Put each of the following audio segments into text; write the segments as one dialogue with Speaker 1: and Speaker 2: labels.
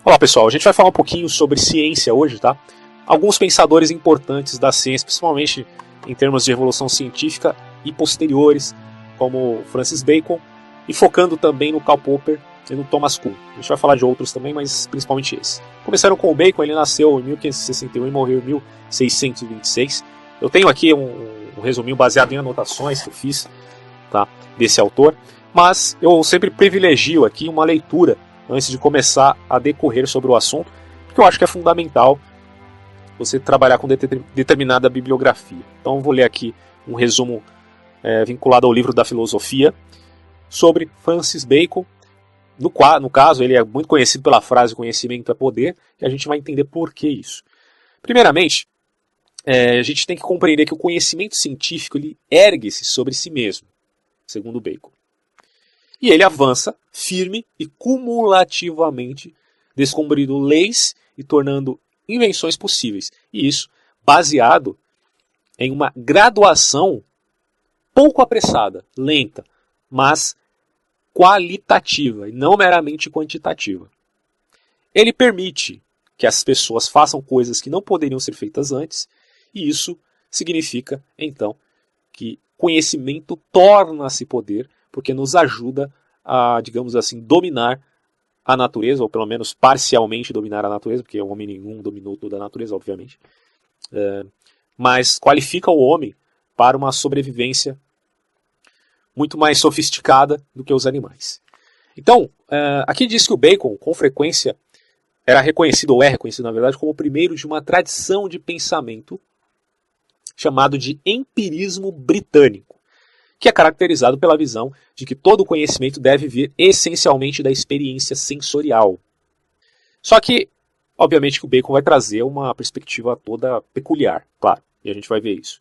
Speaker 1: Olá pessoal, a gente vai falar um pouquinho sobre ciência hoje, tá? Alguns pensadores importantes da ciência, principalmente em termos de evolução científica e posteriores, como Francis Bacon, e focando também no Karl Popper e no Thomas Kuhn. A gente vai falar de outros também, mas principalmente esse. Começando com o Bacon, ele nasceu em 1561 e morreu em 1626. Eu tenho aqui um resuminho baseado em anotações que eu fiz, tá, desse autor, mas eu sempre privilegio aqui uma leitura antes de começar a decorrer sobre o assunto, porque eu acho que é fundamental você trabalhar com determinada bibliografia. Então eu vou ler aqui um resumo vinculado ao livro da filosofia sobre Francis Bacon. No caso, ele é muito conhecido pela frase conhecimento é poder, e a gente vai entender por que isso. Primeiramente, a gente tem que compreender que o conhecimento científico ele ergue-se sobre si mesmo, segundo Bacon. E ele avança firme e cumulativamente, descobrindo leis e tornando invenções possíveis. E isso baseado em uma graduação pouco apressada, lenta, mas qualitativa e não meramente quantitativa. Ele permite que as pessoas façam coisas que não poderiam ser feitas antes, e isso significa, então, que conhecimento torna-se poder, porque nos ajuda a, digamos assim, dominar a natureza, ou pelo menos parcialmente dominar a natureza, porque o homem nenhum dominou toda a natureza, obviamente, mas qualifica o homem para uma sobrevivência muito mais sofisticada do que os animais. Então, aqui diz que o Bacon, com frequência, era reconhecido, ou é reconhecido, na verdade, como o primeiro de uma tradição de pensamento chamado de empirismo britânico, que é caracterizado pela visão de que todo conhecimento deve vir essencialmente da experiência sensorial. Só que, obviamente, que o Bacon vai trazer uma perspectiva toda peculiar, claro, e a gente vai ver isso.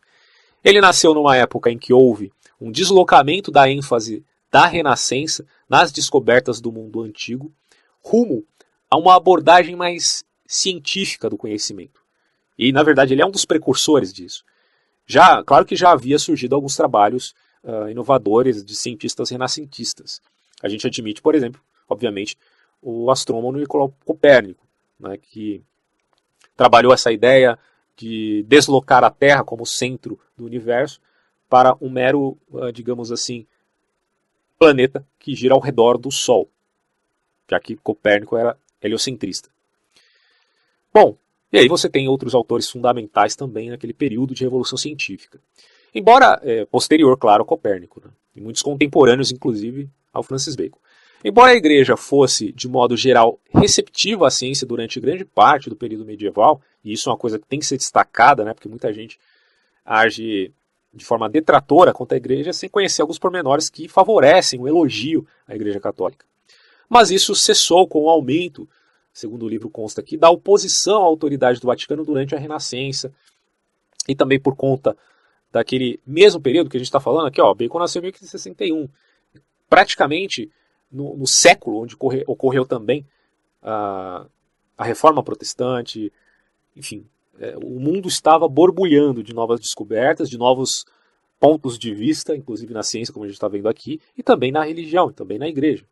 Speaker 1: Ele nasceu numa época em que houve um deslocamento da ênfase da Renascença nas descobertas do mundo antigo, rumo a uma abordagem mais científica do conhecimento. E, na verdade, ele é um dos precursores disso. Claro que já havia surgido alguns trabalhos inovadores de cientistas renascentistas. A gente admite, por exemplo, obviamente, o astrônomo Nicolau Copérnico, né, que trabalhou essa ideia de deslocar a Terra como centro do universo para um mero, digamos assim, planeta que gira ao redor do Sol, já que Copérnico era heliocentrista. Bom, e aí você tem outros autores fundamentais também naquele período de revolução científica. Embora posterior, claro, ao Copérnico, né? E muitos contemporâneos, inclusive, ao Francis Bacon. Embora a igreja fosse, de modo geral, receptiva à ciência durante grande parte do período medieval, e isso é uma coisa que tem que ser destacada, né? Porque muita gente age de forma detratora contra a igreja sem conhecer alguns pormenores que favorecem o elogio à igreja católica. Mas isso cessou com o aumento, segundo o livro consta aqui, da oposição à autoridade do Vaticano durante a Renascença, e também por conta daquele mesmo período que a gente está falando aqui, Bacon nasceu em 1561, praticamente no século onde ocorreu também a Reforma Protestante, enfim, o mundo estava borbulhando de novas descobertas, de novos pontos de vista, inclusive na ciência, como a gente está vendo aqui, e também na religião, e também na igreja.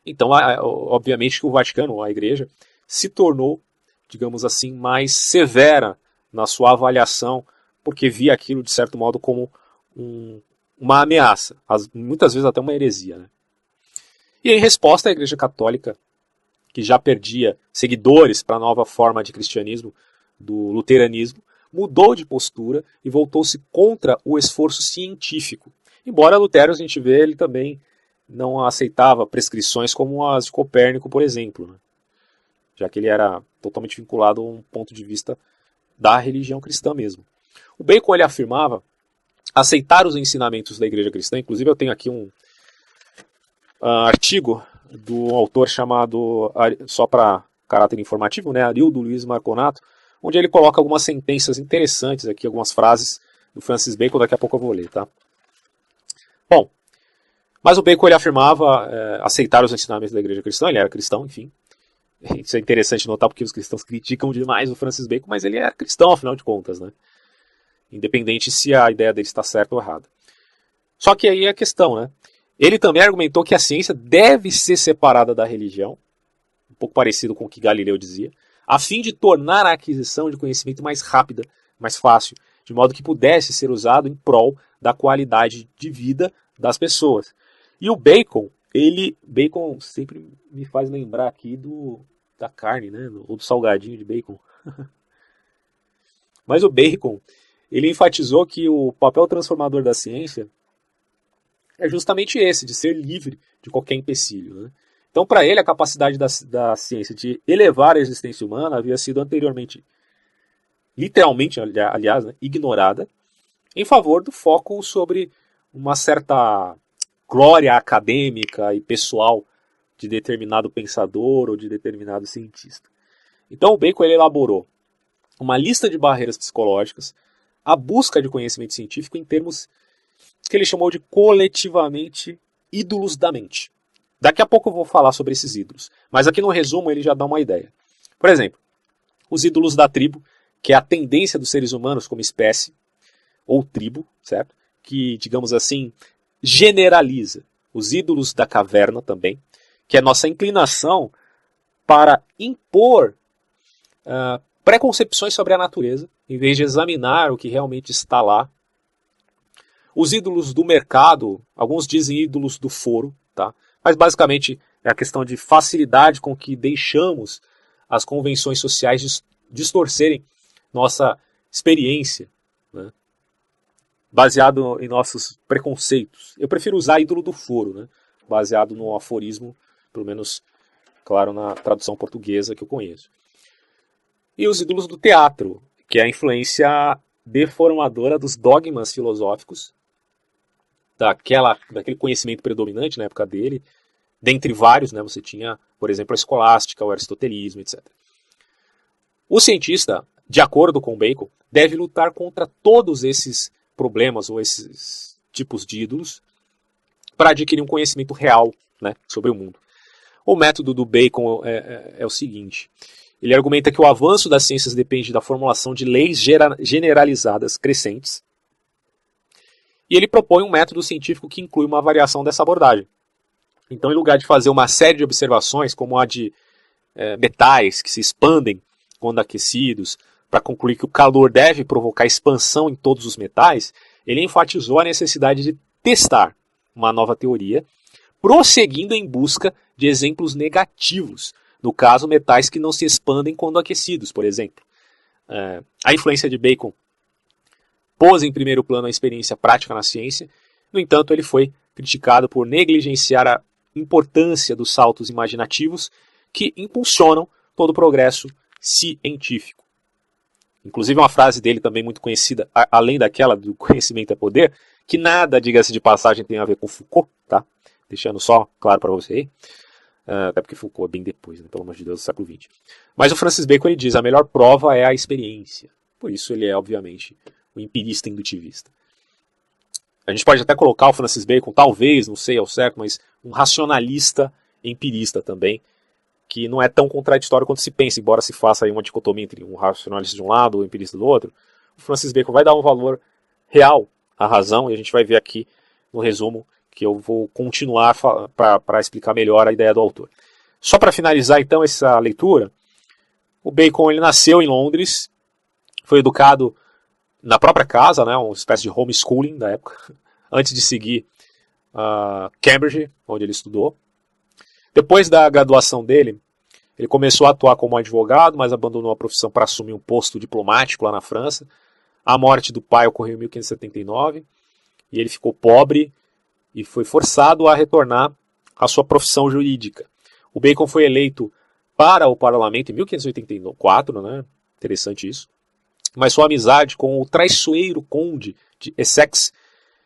Speaker 1: Então, obviamente que o Vaticano, a igreja, se tornou, digamos assim, mais severa na sua avaliação, porque via aquilo, de certo modo, como uma ameaça, muitas vezes até uma heresia, né? E em resposta, a Igreja Católica, que já perdia seguidores para a nova forma de cristianismo, do luteranismo, mudou de postura e voltou-se contra o esforço científico. Embora Lutero, a gente vê, ele também não aceitava prescrições como as de Copérnico, por exemplo, né? Já que ele era totalmente vinculado a um ponto de vista da religião cristã mesmo. O Bacon ele afirmava aceitar os ensinamentos da igreja cristã. Inclusive eu tenho aqui um artigo do autor chamado, só para caráter informativo, né, Arildo Luiz Marconato, onde ele coloca algumas sentenças interessantes aqui, algumas frases do Francis Bacon, daqui a pouco eu vou ler, tá? Bom, mas o Bacon ele afirmava aceitar os ensinamentos da igreja cristã, ele era cristão, enfim. Isso é interessante notar porque os cristãos criticam demais o Francis Bacon, mas ele era cristão, afinal de contas, né? Independente se a ideia dele está certa ou errada. Só que aí é a questão, né? Ele também argumentou que a ciência deve ser separada da religião, um pouco parecido com o que Galileu dizia, a fim de tornar a aquisição de conhecimento mais rápida, mais fácil, de modo que pudesse ser usado em prol da qualidade de vida das pessoas. E o Bacon, Bacon sempre me faz lembrar aqui da carne, né? Ou do salgadinho de bacon. Mas o Bacon, ele enfatizou que o papel transformador da ciência é justamente esse, de ser livre de qualquer empecilho, né? Então, para ele, a capacidade da ciência de elevar a existência humana havia sido anteriormente, literalmente, aliás, né, ignorada, em favor do foco sobre uma certa glória acadêmica e pessoal de determinado pensador ou de determinado cientista. Então, o Bacon ele elaborou uma lista de barreiras psicológicas, a busca de conhecimento científico em termos que ele chamou de coletivamente ídolos da mente. Daqui a pouco eu vou falar sobre esses ídolos, mas aqui no resumo ele já dá uma ideia. Por exemplo, os ídolos da tribo, que é a tendência dos seres humanos como espécie, ou tribo, certo? Que, digamos assim, generaliza. Os ídolos da caverna também, que é a nossa inclinação para impor preconcepções sobre a natureza, em vez de examinar o que realmente está lá. Os ídolos do mercado, alguns dizem ídolos do foro, tá? Mas basicamente é a questão de facilidade com que deixamos as convenções sociais distorcerem nossa experiência, né? Baseado em nossos preconceitos. Eu prefiro usar ídolo do foro, né? Baseado no aforismo, pelo menos, claro, na tradução portuguesa que eu conheço. E os ídolos do teatro, que é a influência deformadora dos dogmas filosóficos, daquele conhecimento predominante na época dele, dentre vários, né, você tinha, por exemplo, a escolástica, o aristotelismo, etc. O cientista, de acordo com Bacon, deve lutar contra todos esses problemas ou esses tipos de ídolos para adquirir um conhecimento real, né, sobre o mundo. O método do Bacon é o seguinte: ele argumenta que o avanço das ciências depende da formulação de leis generalizadas crescentes, e ele propõe um método científico que inclui uma variação dessa abordagem. Então, em lugar de fazer uma série de observações, como a de metais que se expandem quando aquecidos, para concluir que o calor deve provocar expansão em todos os metais, ele enfatizou a necessidade de testar uma nova teoria, prosseguindo em busca de exemplos negativos, no caso, metais que não se expandem quando aquecidos, por exemplo. A influência de Bacon pôs em primeiro plano a experiência prática na ciência. No entanto, ele foi criticado por negligenciar a importância dos saltos imaginativos que impulsionam todo o progresso científico. Inclusive uma frase dele também muito conhecida, além daquela do conhecimento é poder, que nada, diga-se de passagem, tem a ver com Foucault, tá? Deixando só claro para você aí. Até porque Foucault é bem depois, né? Pelo amor de Deus, do século XX. Mas o Francis Bacon ele diz, a melhor prova é a experiência. Por isso ele é, obviamente, o empirista indutivista. A gente pode até colocar o Francis Bacon, talvez, não sei ao certo, mas um racionalista empirista também, que não é tão contraditório quanto se pensa, embora se faça aí uma dicotomia entre um racionalista de um lado e um empirista do outro. O Francis Bacon vai dar um valor real à razão, e a gente vai ver aqui no resumo que eu vou continuar para explicar melhor a ideia do autor. Só para finalizar então essa leitura, o Bacon ele nasceu em Londres, foi educado na própria casa, né, uma espécie de homeschooling da época, antes de seguir Cambridge, onde ele estudou. Depois da graduação dele, ele começou a atuar como advogado, mas abandonou a profissão para assumir um posto diplomático lá na França. A morte do pai ocorreu em 1579, e ele ficou pobre e foi forçado a retornar à sua profissão jurídica. O Bacon foi eleito para o parlamento em 1584, né? Interessante isso. Mas sua amizade com o traiçoeiro conde de Essex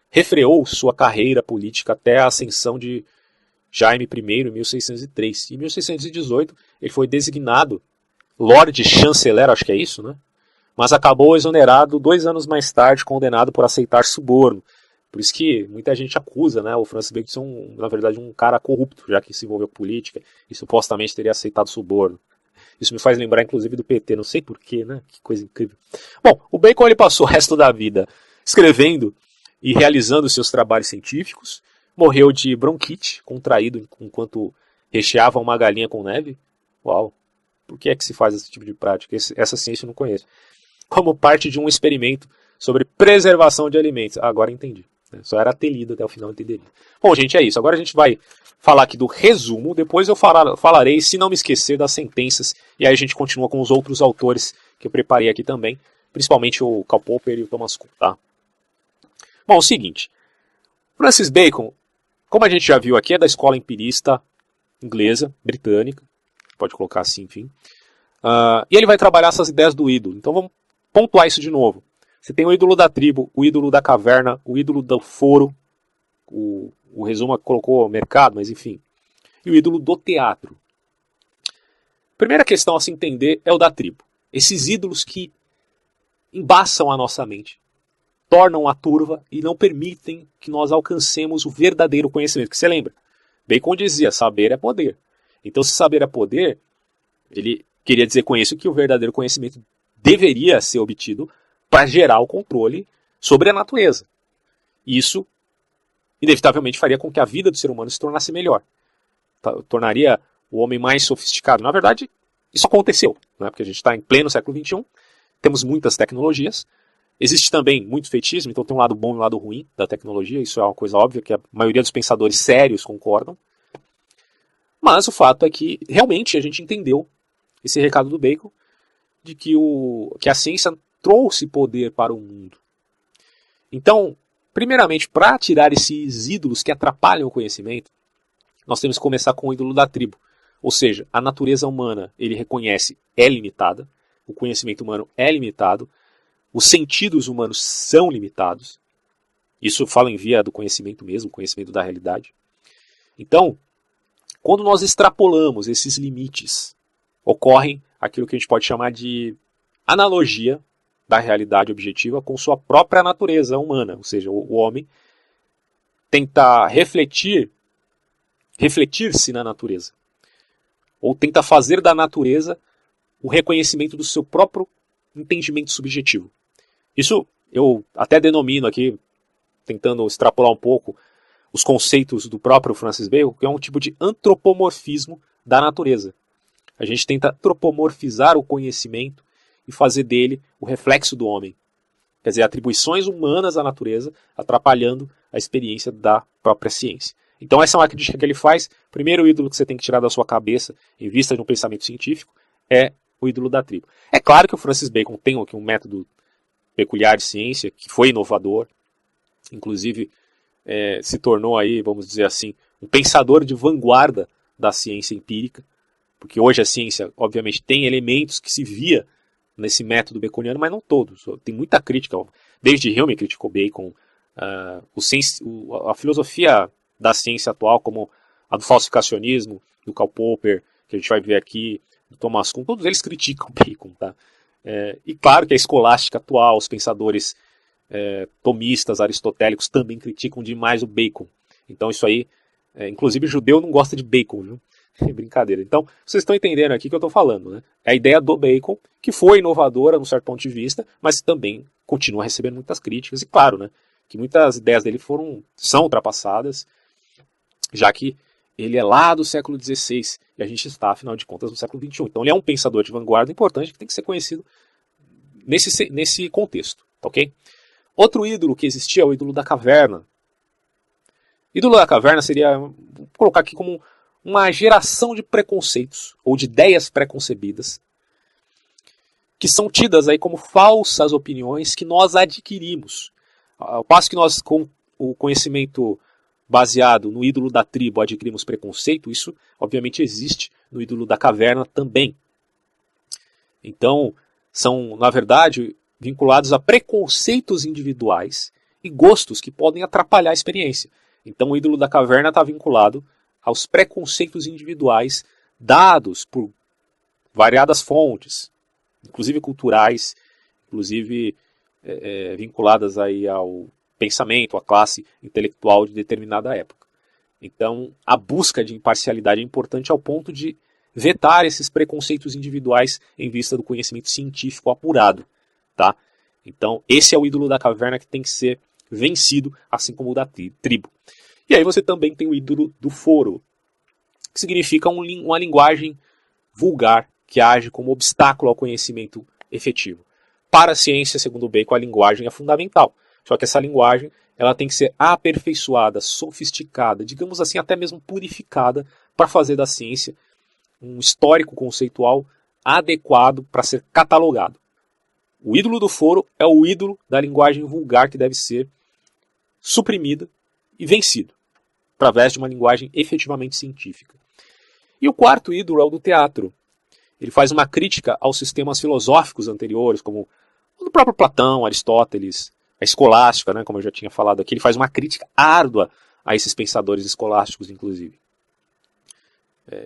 Speaker 1: refreou sua carreira política até a ascensão de Jaime I em 1603. Em 1618 ele foi designado Lord Chanceler, acho que é isso, né? Mas acabou exonerado 2 anos mais tarde, condenado por aceitar suborno. Por isso que muita gente acusa, né, o Francis Bacon de ser, na verdade, um cara corrupto, já que se envolveu com política e supostamente teria aceitado suborno. Isso me faz lembrar, inclusive, do PT, não sei porquê, né? Que coisa incrível. Bom, o Bacon ele passou o resto da vida escrevendo e realizando seus trabalhos científicos. Morreu de bronquite, contraído enquanto recheava uma galinha com neve. Uau! Por que é que se faz esse tipo de prática? Essa ciência eu não conheço. Como parte de um experimento sobre preservação de alimentos. Agora entendi. Só era ter lido até o final, entenderia. Bom, gente, é isso. Agora a gente vai falar aqui do resumo. Depois eu falarei, se não me esquecer, das sentenças. E aí a gente continua com os outros autores que eu preparei aqui também. Principalmente o Karl Popper e o Thomas Kuhn, tá? Bom, é o seguinte. Francis Bacon, como a gente já viu aqui, é da escola empirista inglesa, britânica. Pode colocar assim, enfim. E ele vai trabalhar essas ideias do ídolo. Então vamos pontuar isso de novo. Você tem o ídolo da tribo, o ídolo da caverna, o ídolo do foro. O resumo colocou mercado, mas enfim. E o ídolo do teatro. Primeira questão a se entender é o da tribo. Esses ídolos que embaçam a nossa mente, tornam-a turva e não permitem que nós alcancemos o verdadeiro conhecimento. Que você lembra? Bacon dizia, saber é poder. Então, se saber é poder, ele queria dizer com isso que o verdadeiro conhecimento deveria ser obtido para gerar o controle sobre a natureza. Isso, inevitavelmente, faria com que a vida do ser humano se tornasse melhor. Tornaria o homem mais sofisticado. Na verdade, isso aconteceu, né? Porque a gente está em pleno século XXI, temos muitas tecnologias, existe também muito fetichismo, então tem um lado bom e um lado ruim da tecnologia, isso é uma coisa óbvia que a maioria dos pensadores sérios concordam. Mas o fato é que realmente a gente entendeu esse recado do Bacon de que a ciência trouxe poder para o mundo. Então, primeiramente, para tirar esses ídolos que atrapalham o conhecimento, nós temos que começar com o ídolo da tribo. Ou seja, a natureza humana, ele reconhece, é limitada, o conhecimento humano é limitado, os sentidos humanos são limitados. Isso fala em via do conhecimento mesmo, conhecimento da realidade. Então, quando nós extrapolamos esses limites, ocorre aquilo que a gente pode chamar de analogia da realidade objetiva com sua própria natureza humana. Ou seja, o homem tenta refletir-se na natureza. Ou tenta fazer da natureza o reconhecimento do seu próprio entendimento subjetivo. Isso eu até denomino aqui, tentando extrapolar um pouco, os conceitos do próprio Francis Bacon, que é um tipo de antropomorfismo da natureza. A gente tenta antropomorfizar o conhecimento e fazer dele o reflexo do homem. Quer dizer, atribuições humanas à natureza, atrapalhando a experiência da própria ciência. Então essa é uma crítica que ele faz. Primeiro ídolo que você tem que tirar da sua cabeça, em vista de um pensamento científico, é o ídolo da tribo. É claro que o Francis Bacon tem aqui um método peculiar de ciência, que foi inovador, inclusive se tornou aí, vamos dizer assim, um pensador de vanguarda da ciência empírica, porque hoje a ciência, obviamente, tem elementos que se via nesse método baconiano, mas não todos. Tem muita crítica. David Hume criticou Bacon, a filosofia da ciência atual, como a do falsificacionismo, do Karl Popper, que a gente vai ver aqui, do Thomas Kuhn, todos eles criticam Bacon, tá? E claro que a escolástica atual, os pensadores tomistas, aristotélicos, também criticam demais o Bacon. Então isso aí, inclusive judeu não gosta de Bacon, viu? Brincadeira. Então, vocês estão entendendo aqui o que eu estou falando, né? É a ideia do Bacon, que foi inovadora num certo ponto de vista, mas também continua recebendo muitas críticas. E claro, né, que muitas ideias dele são ultrapassadas, já que ele é lá do século XVI e a gente está, afinal de contas, no século XXI. Então ele é um pensador de vanguarda importante que tem que ser conhecido nesse contexto, ok? Outro ídolo que existia é o ídolo da caverna. Ídolo da caverna seria, vou colocar aqui como uma geração de preconceitos ou de ideias preconcebidas que são tidas aí como falsas opiniões que nós adquirimos. Ao passo que nós, com o conhecimento baseado no ídolo da tribo, adquirimos preconceito, isso obviamente existe no ídolo da caverna também. Então, são, na verdade, vinculados a preconceitos individuais e gostos que podem atrapalhar a experiência. Então, o ídolo da caverna está vinculado aos preconceitos individuais dados por variadas fontes, inclusive culturais, inclusive vinculadas aí ao pensamento, à classe intelectual de determinada época. Então, a busca de imparcialidade é importante ao ponto de vetar esses preconceitos individuais em vista do conhecimento científico apurado, tá? Então, esse é o ídolo da caverna que tem que ser vencido, assim como o da tribo. E aí você também tem o ídolo do foro, que significa uma linguagem vulgar que age como obstáculo ao conhecimento efetivo. Para a ciência, segundo Bacon, a linguagem é fundamental. Só que essa linguagem ela tem que ser aperfeiçoada, sofisticada, digamos assim, até mesmo purificada, para fazer da ciência um histórico conceitual adequado para ser catalogado. O ídolo do foro é o ídolo da linguagem vulgar que deve ser suprimida e vencido, através de uma linguagem efetivamente científica. E o quarto ídolo é o do teatro. Ele faz uma crítica aos sistemas filosóficos anteriores, como o do próprio Platão, Aristóteles, a escolástica, né, como eu já tinha falado aqui. Ele faz uma crítica árdua a esses pensadores escolásticos, inclusive.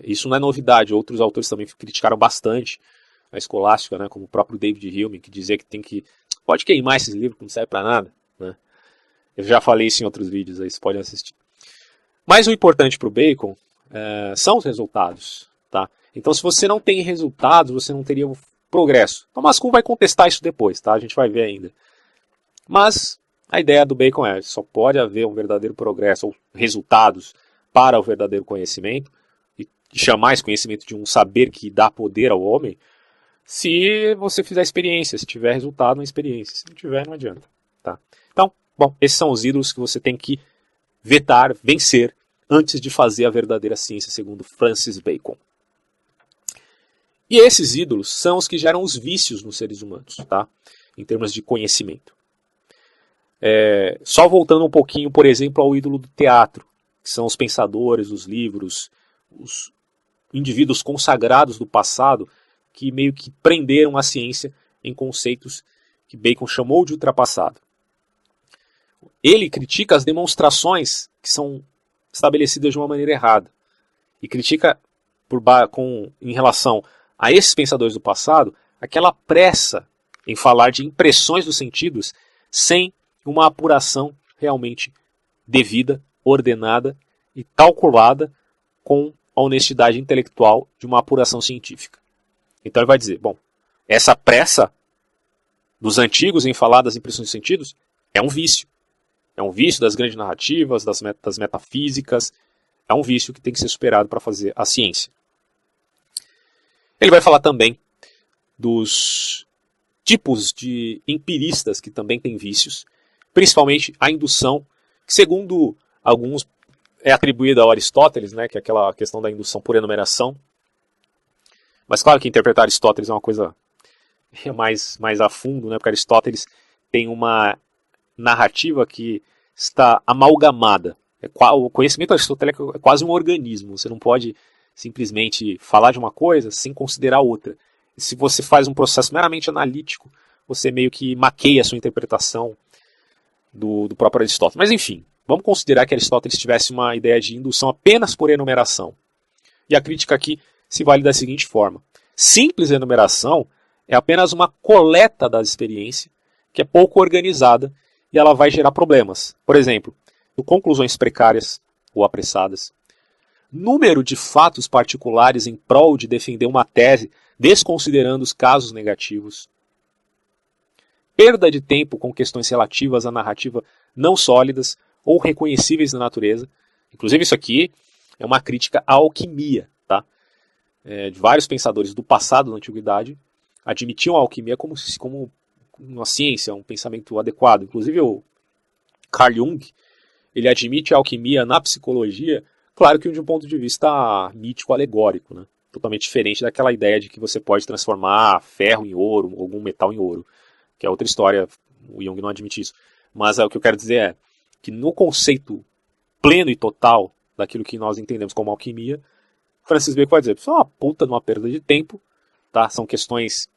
Speaker 1: Isso não é novidade, outros autores também criticaram bastante a escolástica, né, como o próprio David Hume, que dizia que pode queimar esses livros, que não serve para nada. Né? Eu já falei isso em outros vídeos, aí vocês podem assistir. Mas o importante para o Bacon são os resultados. Tá? Então, se você não tem resultados, você não teria progresso. Thomas Kuhn vai contestar isso depois, tá? A gente vai ver ainda. Mas a ideia do Bacon só pode haver um verdadeiro progresso, ou resultados para o verdadeiro conhecimento, e chamar esse conhecimento de um saber que dá poder ao homem, se você fizer experiência, se tiver resultado na experiência. Se não tiver, não adianta. Tá? Então, bom, esses são os ídolos que você tem que vetar, vencer, antes de fazer a verdadeira ciência, segundo Francis Bacon. E esses ídolos são os que geram os vícios nos seres humanos, tá? Em termos de conhecimento. Só voltando um pouquinho, por exemplo, ao ídolo do teatro, que são os pensadores, os livros, os indivíduos consagrados do passado, que meio que prenderam a ciência em conceitos que Bacon chamou de ultrapassado. Ele critica as demonstrações que são estabelecidas de uma maneira errada. E critica, em relação a esses pensadores do passado, aquela pressa em falar de impressões dos sentidos sem uma apuração realmente devida, ordenada e calculada com a honestidade intelectual de uma apuração científica. Então ele vai dizer, bom, essa pressa dos antigos em falar das impressões dos sentidos é um vício. É um vício das grandes narrativas, das metafísicas. É um vício que tem que ser superado para fazer a ciência. Ele vai falar também dos tipos de empiristas que também têm vícios, principalmente a indução, que segundo alguns é atribuída a Aristóteles, né, que é aquela questão da indução por enumeração. Mas claro que interpretar Aristóteles é uma coisa mais a fundo, né, porque Aristóteles tem uma narrativa que está amalgamada. O conhecimento aristotélico é quase um organismo. Você não pode simplesmente falar de uma coisa sem considerar outra. E se você faz um processo meramente analítico, você meio que maqueia a sua interpretação do próprio Aristóteles. Mas enfim, vamos considerar que Aristóteles tivesse uma ideia de indução apenas por enumeração. E a crítica aqui se vale da seguinte forma. Simples enumeração é apenas uma coleta da experiência que é pouco organizada e ela vai gerar problemas. Por exemplo, conclusões precárias ou apressadas, número de fatos particulares em prol de defender uma tese, desconsiderando os casos negativos, perda de tempo com questões relativas à narrativa não sólidas ou reconhecíveis na natureza. Inclusive isso aqui é uma crítica à alquimia. Tá? De vários pensadores do passado, da antiguidade, admitiam a alquimia como uma ciência, um pensamento adequado. Inclusive o Carl Jung, ele admite a alquimia na psicologia, claro que de um ponto de vista mítico-alegórico, né? Totalmente diferente daquela ideia de que você pode transformar ferro em ouro, algum metal em ouro, que é outra história, o Jung não admite isso. Mas o que eu quero dizer é que no conceito pleno e total daquilo que nós entendemos como alquimia, Francis Bacon vai dizer, isso é uma puta de uma perda de tempo, tá? São questões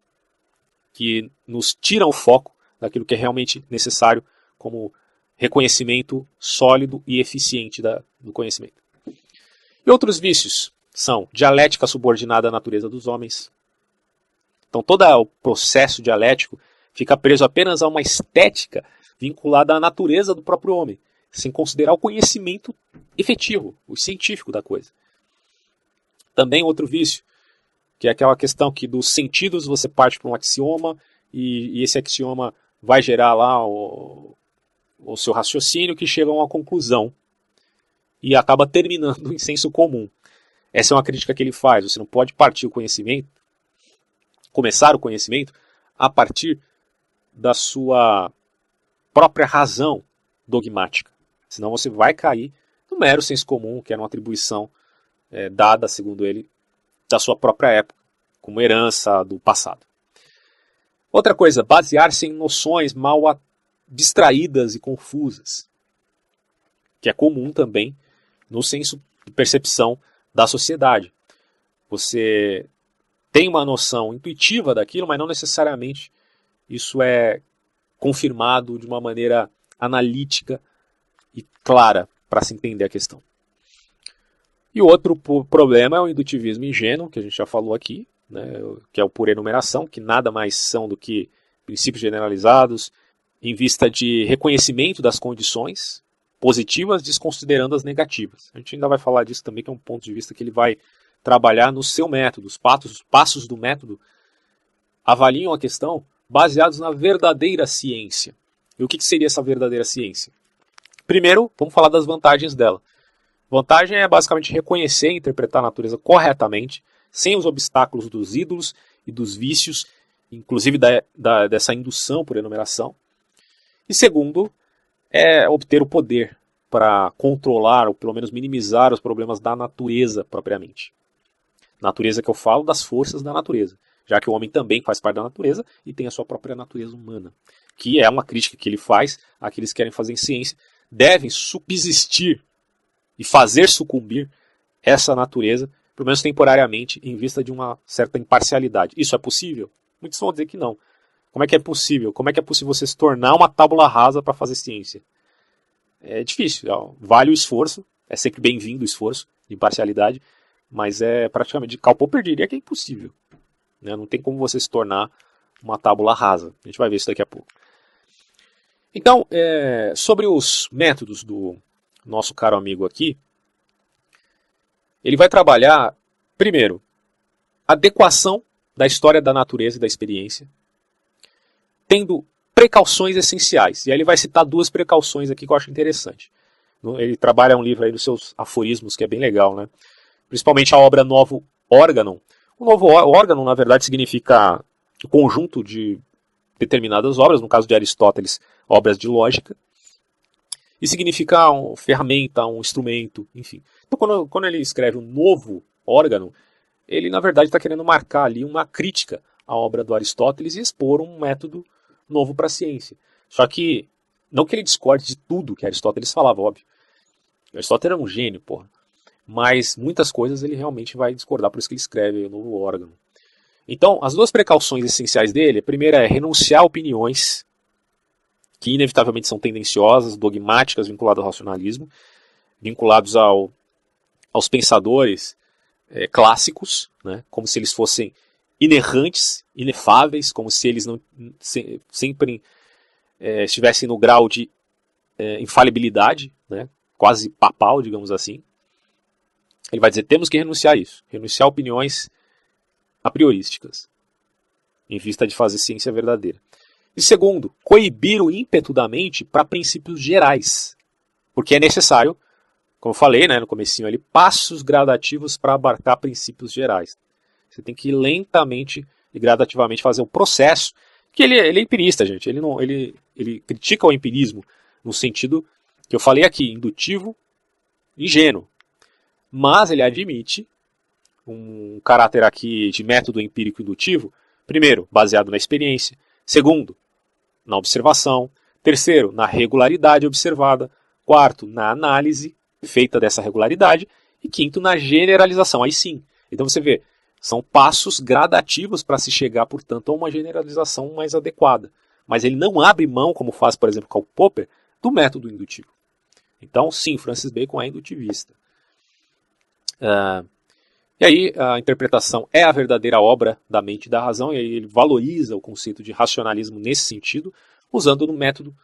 Speaker 1: que nos tiram o foco daquilo que é realmente necessário como reconhecimento sólido e eficiente do conhecimento. E outros vícios são dialética subordinada à natureza dos homens. Então todo o processo dialético fica preso apenas a uma estética vinculada à natureza do próprio homem, sem considerar o conhecimento efetivo, o científico da coisa. Também outro vício, que é aquela questão que dos sentidos você parte para um axioma e esse axioma vai gerar lá o seu raciocínio que chega a uma conclusão e acaba terminando em senso comum. Essa é uma crítica que ele faz. Você não pode partir o conhecimento, começar o conhecimento a partir da sua própria razão dogmática. Senão você vai cair no mero senso comum, que era uma atribuição dada, segundo ele, da sua própria época, como herança do passado. Outra coisa, basear-se em noções mal abstraídas e confusas, que é comum também no senso de percepção da sociedade. Você tem uma noção intuitiva daquilo, mas não necessariamente isso é confirmado de uma maneira analítica e clara para se entender a questão. E o outro problema é o indutivismo ingênuo, que a gente já falou aqui, né, que é o por enumeração, que nada mais são do que princípios generalizados em vista de reconhecimento das condições positivas, desconsiderando as negativas. A gente ainda vai falar disso também, que é um ponto de vista que ele vai trabalhar no seu método. Os passos do método avaliam a questão baseados na verdadeira ciência. E o que seria essa verdadeira ciência? Primeiro, vamos falar das vantagens dela. Vantagem é basicamente reconhecer e interpretar a natureza corretamente, sem os obstáculos dos ídolos e dos vícios, inclusive dessa indução por enumeração. E segundo, é obter o poder para controlar, ou pelo menos minimizar os problemas da natureza propriamente. Natureza que eu falo das forças da natureza, já que o homem também faz parte da natureza e tem a sua própria natureza humana, que é uma crítica que ele faz àqueles que querem fazer ciência, devem subsistir e fazer sucumbir essa natureza, pelo menos temporariamente, em vista de uma certa imparcialidade. Isso é possível? Muitos vão dizer que não. Como é que é possível? Como é que é possível você se tornar uma tábula rasa para fazer ciência? É difícil, vale o esforço, é sempre bem-vindo o esforço de imparcialidade, mas é praticamente, Karl Popper diria que é impossível. Né? Não tem como você se tornar uma tábula rasa. A gente vai ver isso daqui a pouco. Então, sobre os métodos do nosso caro amigo aqui, ele vai trabalhar, primeiro, adequação da história da natureza e da experiência, tendo precauções essenciais. E aí ele vai citar duas precauções aqui que eu acho interessante. Ele trabalha um livro aí dos seus aforismos, que é bem legal, né? Principalmente a obra Novo Órgano. O Novo Órgano, na verdade, significa o conjunto de determinadas obras, no caso de Aristóteles, obras de lógica, e significa uma ferramenta, um instrumento, enfim. Então, quando ele escreve um novo órgano, ele, na verdade, está querendo marcar ali uma crítica à obra do Aristóteles e expor um método novo para a ciência. Só que, não que ele discorde de tudo que Aristóteles falava, óbvio. Aristóteles era um gênio, porra. Mas muitas coisas ele realmente vai discordar, por isso que ele escreve o novo órgano. Então, as duas precauções essenciais dele, a primeira é renunciar a opiniões que inevitavelmente são tendenciosas, dogmáticas, vinculadas ao racionalismo, vinculados aos pensadores clássicos, né, como se eles fossem inerrantes, inefáveis, como se eles não sempre estivessem no grau de infalibilidade, né, quase papal, digamos assim. Ele vai dizer, temos que renunciar a isso, renunciar a opiniões a priorísticas, em vista de fazer ciência verdadeira. E segundo, coibir o ímpeto da mente para princípios gerais, porque é necessário, como eu falei, né, no comecinho ali, passos gradativos para abarcar princípios gerais. Você tem que lentamente e gradativamente fazer o processo, que ele é empirista, gente. Ele critica o empirismo no sentido que eu falei aqui, indutivo, ingênuo. Mas ele admite um caráter aqui de método empírico indutivo, primeiro, baseado na experiência, segundo, na observação, terceiro, na regularidade observada, quarto, na análise feita dessa regularidade e quinto, na generalização. Aí sim, então você vê, são passos gradativos para se chegar, portanto, a uma generalização mais adequada. Mas ele não abre mão, como faz, por exemplo, Karl Popper, do método indutivo. Então, sim, Francis Bacon é indutivista. E aí a interpretação é a verdadeira obra da mente e da razão, e aí ele valoriza o conceito de racionalismo nesse sentido, usando no método,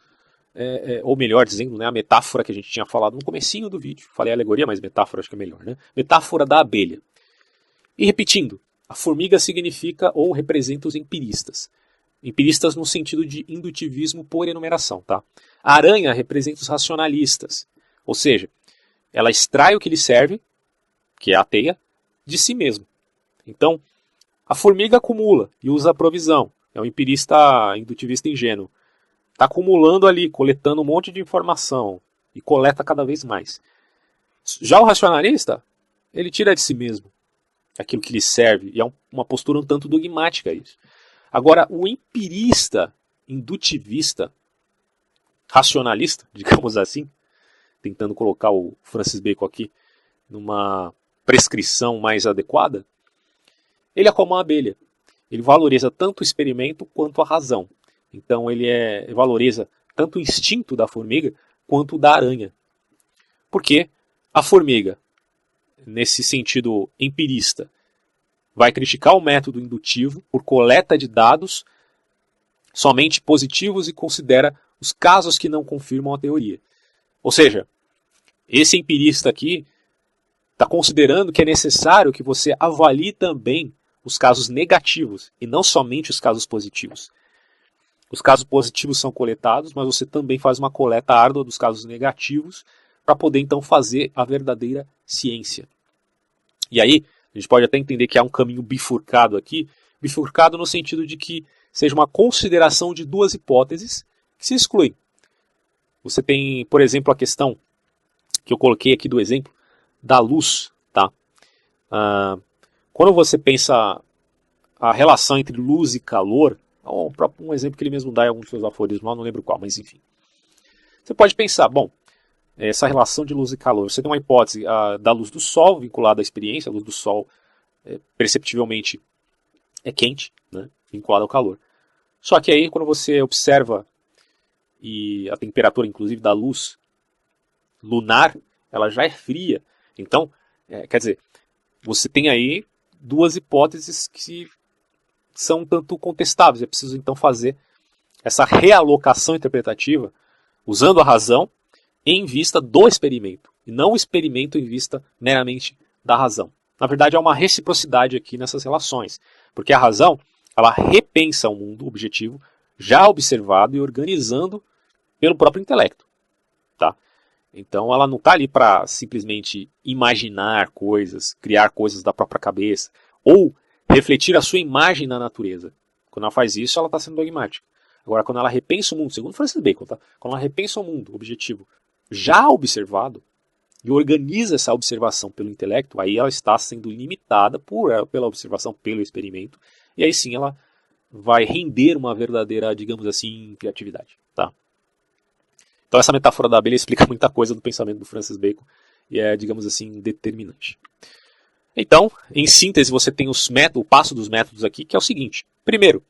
Speaker 1: ou melhor dizendo, né, a metáfora que a gente tinha falado no comecinho do vídeo. Falei alegoria, mas metáfora acho que é melhor, né? Metáfora da abelha. E repetindo, a formiga significa ou representa os empiristas. Empiristas no sentido de indutivismo por enumeração, tá? A aranha representa os racionalistas, ou seja, ela extrai o que lhe serve, que é a teia, de si mesmo. Então, a formiga acumula e usa a provisão. É um empirista indutivista ingênuo. Está acumulando ali, coletando um monte de informação e coleta cada vez mais. Já o racionalista, ele tira de si mesmo aquilo que lhe serve, e é uma postura um tanto dogmática isso. Agora, o empirista indutivista, racionalista, digamos assim, tentando colocar o Francis Bacon aqui numa prescrição mais adequada, ele é como uma abelha. Ele valoriza tanto o experimento quanto a razão. Então ele valoriza tanto o instinto da formiga quanto o da aranha. Porque a formiga, nesse sentido empirista, vai criticar o método indutivo por coleta de dados somente positivos e considera os casos que não confirmam a teoria. Ou seja, esse empirista aqui está considerando que é necessário que você avalie também os casos negativos e não somente os casos positivos. Os casos positivos são coletados, mas você também faz uma coleta árdua dos casos negativos para poder então fazer a verdadeira ciência. E aí, a gente pode até entender que há um caminho bifurcado aqui, bifurcado no sentido de que seja uma consideração de duas hipóteses que se excluem. Você tem, por exemplo, a questão que eu coloquei aqui do exemplo da luz. Tá? Quando você pensa a relação entre luz e calor, um exemplo que ele mesmo dá em alguns dos seus aforismos, não lembro qual, mas enfim. Você pode pensar, bom, essa relação de luz e calor, você tem uma hipótese da luz do sol vinculada à experiência, a luz do sol perceptivelmente é quente, né, vinculada ao calor. Só que aí quando você observa e a temperatura inclusive da luz lunar, ela já é fria. Então, quer dizer, você tem aí duas hipóteses que são um tanto contestáveis. É preciso então fazer essa realocação interpretativa usando a razão em vista do experimento, e não o experimento em vista meramente da razão. Na verdade, há uma reciprocidade aqui nessas relações, porque a razão ela repensa o mundo objetivo já observado e organizando pelo próprio intelecto. Tá? Então ela não está ali para simplesmente imaginar coisas, criar coisas da própria cabeça, ou refletir a sua imagem na natureza. Quando ela faz isso, ela está sendo dogmática. Agora, quando ela repensa o mundo, segundo Francis Bacon, tá? Quando ela repensa o mundo objetivo já observado e organiza essa observação pelo intelecto, aí ela está sendo limitada pela observação, pelo experimento, e aí sim ela vai render uma verdadeira, digamos assim, criatividade. Tá? Então essa metáfora da abelha explica muita coisa do pensamento do Francis Bacon e é, digamos assim, determinante. Então, em síntese, você tem o passo dos métodos aqui, que é o seguinte. Primeiro,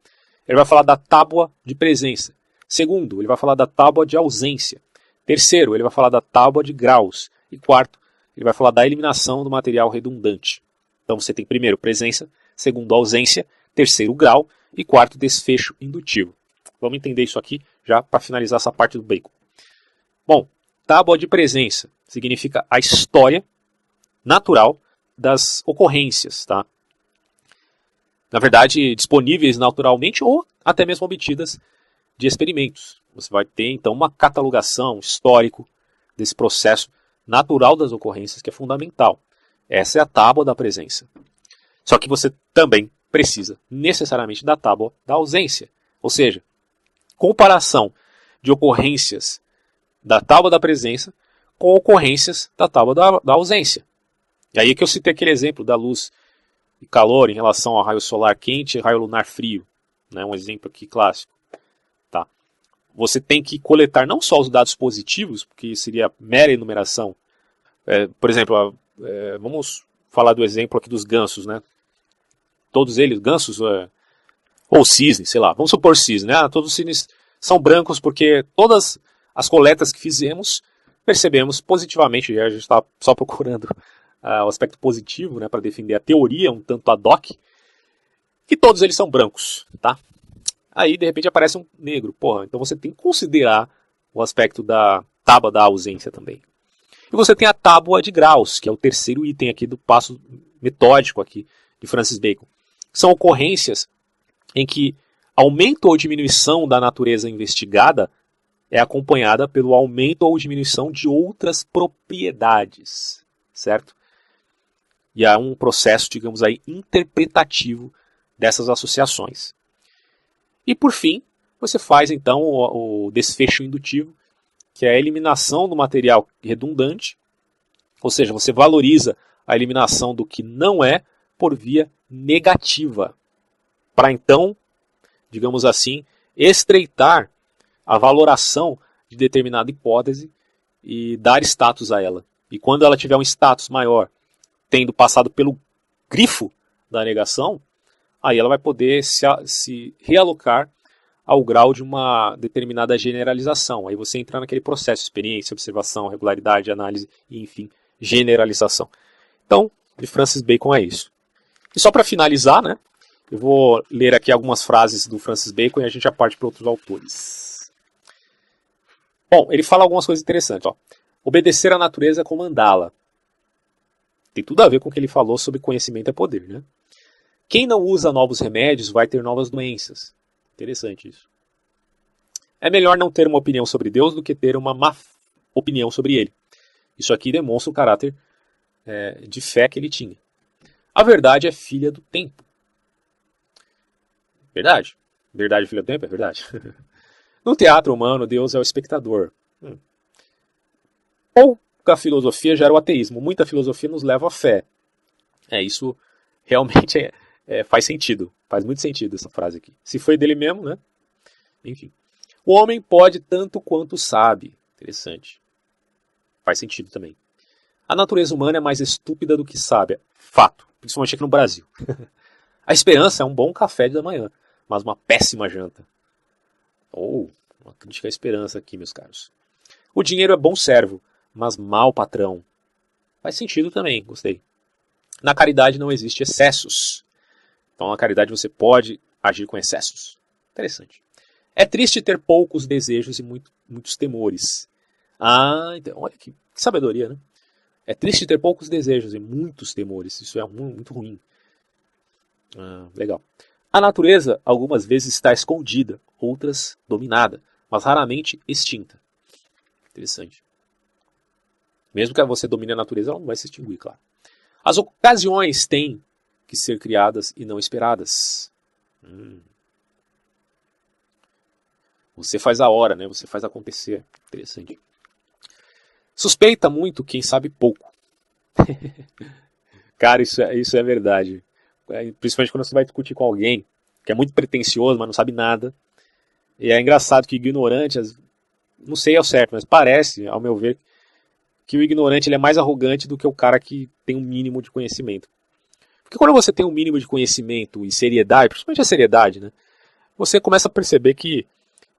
Speaker 1: ele vai falar da tábua de presença. Segundo, ele vai falar da tábua de ausência. Terceiro, ele vai falar da tábua de graus. E quarto, ele vai falar da eliminação do material redundante. Então você tem primeiro presença, segundo ausência, terceiro grau e quarto desfecho indutivo. Vamos entender isso aqui já para finalizar essa parte do Bacon. Bom, tábua de presença significa a história natural das ocorrências, tá? Na verdade, disponíveis naturalmente ou até mesmo obtidas de experimentos. Você vai ter, então, uma catalogação histórico desse processo natural das ocorrências que é fundamental. Essa é a tábua da presença. Só que você também precisa, necessariamente, da tábua da ausência. Ou seja, comparação de ocorrências da tábua da presença com ocorrências da tábua da ausência. E aí que eu citei aquele exemplo da luz e calor em relação ao raio solar quente e raio lunar frio. Né? Um exemplo aqui clássico. Tá? Você tem que coletar não só os dados positivos, porque seria mera enumeração. Por exemplo, vamos falar do exemplo aqui dos gansos. Né? Todos eles, gansos ou cisnes, sei lá. Vamos supor cisne. Né? Todos os cisnes são brancos porque todas as coletas que fizemos percebemos positivamente. A gente está só procurando o aspecto positivo, né, para defender a teoria um tanto ad hoc, que todos eles são brancos, tá? Aí, de repente, aparece um negro. Porra, então você tem que considerar o aspecto da tábua da ausência também. E você tem a tábua de graus, que é o terceiro item aqui do passo metódico aqui de Francis Bacon. São ocorrências em que aumento ou diminuição da natureza investigada é acompanhada pelo aumento ou diminuição de outras propriedades, certo? E há um processo, digamos aí, interpretativo dessas associações. E por fim, você faz então o desfecho indutivo, que é a eliminação do material redundante, ou seja, você valoriza a eliminação do que não é por via negativa, para então, digamos assim, estreitar a valoração de determinada hipótese e dar status a ela. E quando ela tiver um status maior, tendo passado pelo grifo da negação, aí ela vai poder se realocar ao grau de uma determinada generalização. Aí você entra naquele processo, experiência, observação, regularidade, análise e, enfim, generalização. Então, de Francis Bacon é isso. E só para finalizar, né, eu vou ler aqui algumas frases do Francis Bacon e a gente já parte para outros autores. Bom, ele fala algumas coisas interessantes. Ó. Obedecer à natureza é comandá-la. Tem tudo a ver com o que ele falou sobre conhecimento é poder, né? Quem não usa novos remédios vai ter novas doenças. Interessante isso. É melhor não ter uma opinião sobre Deus do que ter uma má opinião sobre ele. Isso aqui demonstra o caráter de fé que ele tinha. A verdade é filha do tempo. Verdade. Verdade filha do tempo? É verdade. No teatro humano, Deus é o espectador. Pouca filosofia gera o ateísmo. Muita filosofia nos leva à fé. Isso realmente faz sentido. Faz muito sentido essa frase aqui. Se foi dele mesmo, né? Enfim. O homem pode tanto quanto sabe. Interessante. Faz sentido também. A natureza humana é mais estúpida do que sábia. Fato. Principalmente aqui no Brasil. A esperança é um bom café da manhã, mas uma péssima janta. Uma crítica à esperança aqui, meus caros. O dinheiro é bom servo, mas mau patrão. Faz sentido também, gostei. Na caridade não existe excessos. Então na caridade você pode agir com excessos. Interessante. É triste ter poucos desejos e muitos temores. Então, olha que sabedoria, né? É triste ter poucos desejos e muitos temores. Isso é muito ruim. Legal. A natureza algumas vezes está escondida, outras dominada, mas raramente extinta. Interessante. Mesmo que você domine a natureza, ela não vai se extinguir, claro. As ocasiões têm que ser criadas e não esperadas. Você faz a hora, né? Você faz acontecer. Interessante. Suspeita muito quem sabe pouco. Cara, isso é verdade. Principalmente quando você vai discutir com alguém que é muito pretensioso, mas não sabe nada. E é engraçado que o ignorante, não sei ao certo, mas parece, ao meu ver, que o ignorante ele é mais arrogante do que o cara que tem um mínimo de conhecimento. Porque quando você tem um mínimo de conhecimento e seriedade, principalmente a seriedade, né, você começa a perceber que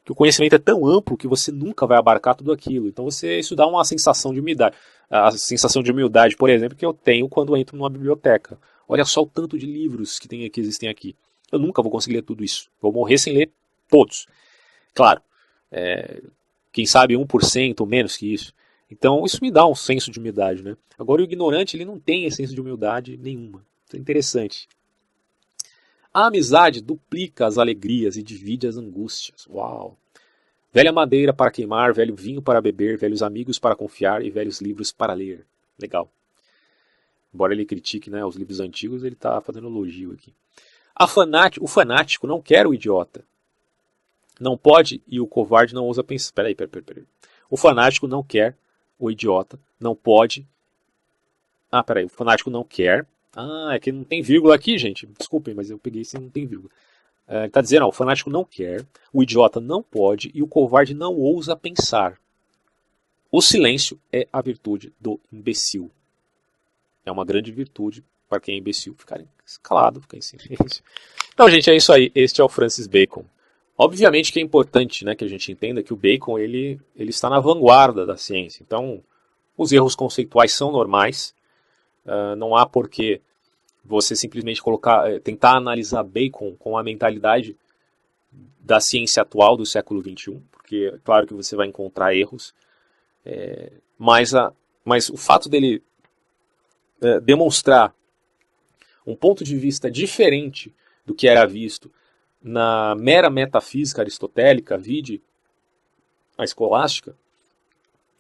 Speaker 1: o conhecimento é tão amplo que você nunca vai abarcar tudo aquilo. Então isso dá uma sensação de humildade. A sensação de humildade, por exemplo, que eu tenho quando entro numa biblioteca. Olha só o tanto de livros que existem aqui. Eu nunca vou conseguir ler tudo isso. Vou morrer sem ler todos. Claro, quem sabe 1% ou menos que isso. Então isso me dá um senso de humildade, né? Agora o ignorante ele não tem esse senso de humildade nenhuma. Isso é interessante. A amizade duplica as alegrias e divide as angústias. Uau! Velha madeira para queimar, velho vinho para beber, velhos amigos para confiar e velhos livros para ler. Legal. Embora ele critique, né, os livros antigos, ele está fazendo elogio aqui. O fanático não quer o idiota. Não pode e o covarde não ousa pensar. Peraí. O fanático não quer o idiota. Não pode. O fanático não quer. É que não tem vírgula aqui, gente. Desculpem, mas eu peguei sem não tem vírgula. Ele está dizendo, o fanático não quer, o idiota não pode e o covarde não ousa pensar. O silêncio é a virtude do imbecil. É uma grande virtude para quem é imbecil. Ficar calado, ficar em silêncio. Então, gente, é isso aí. Este é o Francis Bacon. Obviamente que é importante, né, que a gente entenda que o Bacon ele está na vanguarda da ciência. Então, os erros conceituais são normais. Não há por que você simplesmente tentar analisar Bacon com a mentalidade da ciência atual do século XXI, porque é claro que você vai encontrar erros, mas o fato dele demonstrar um ponto de vista diferente do que era visto na mera metafísica aristotélica, vide a escolástica,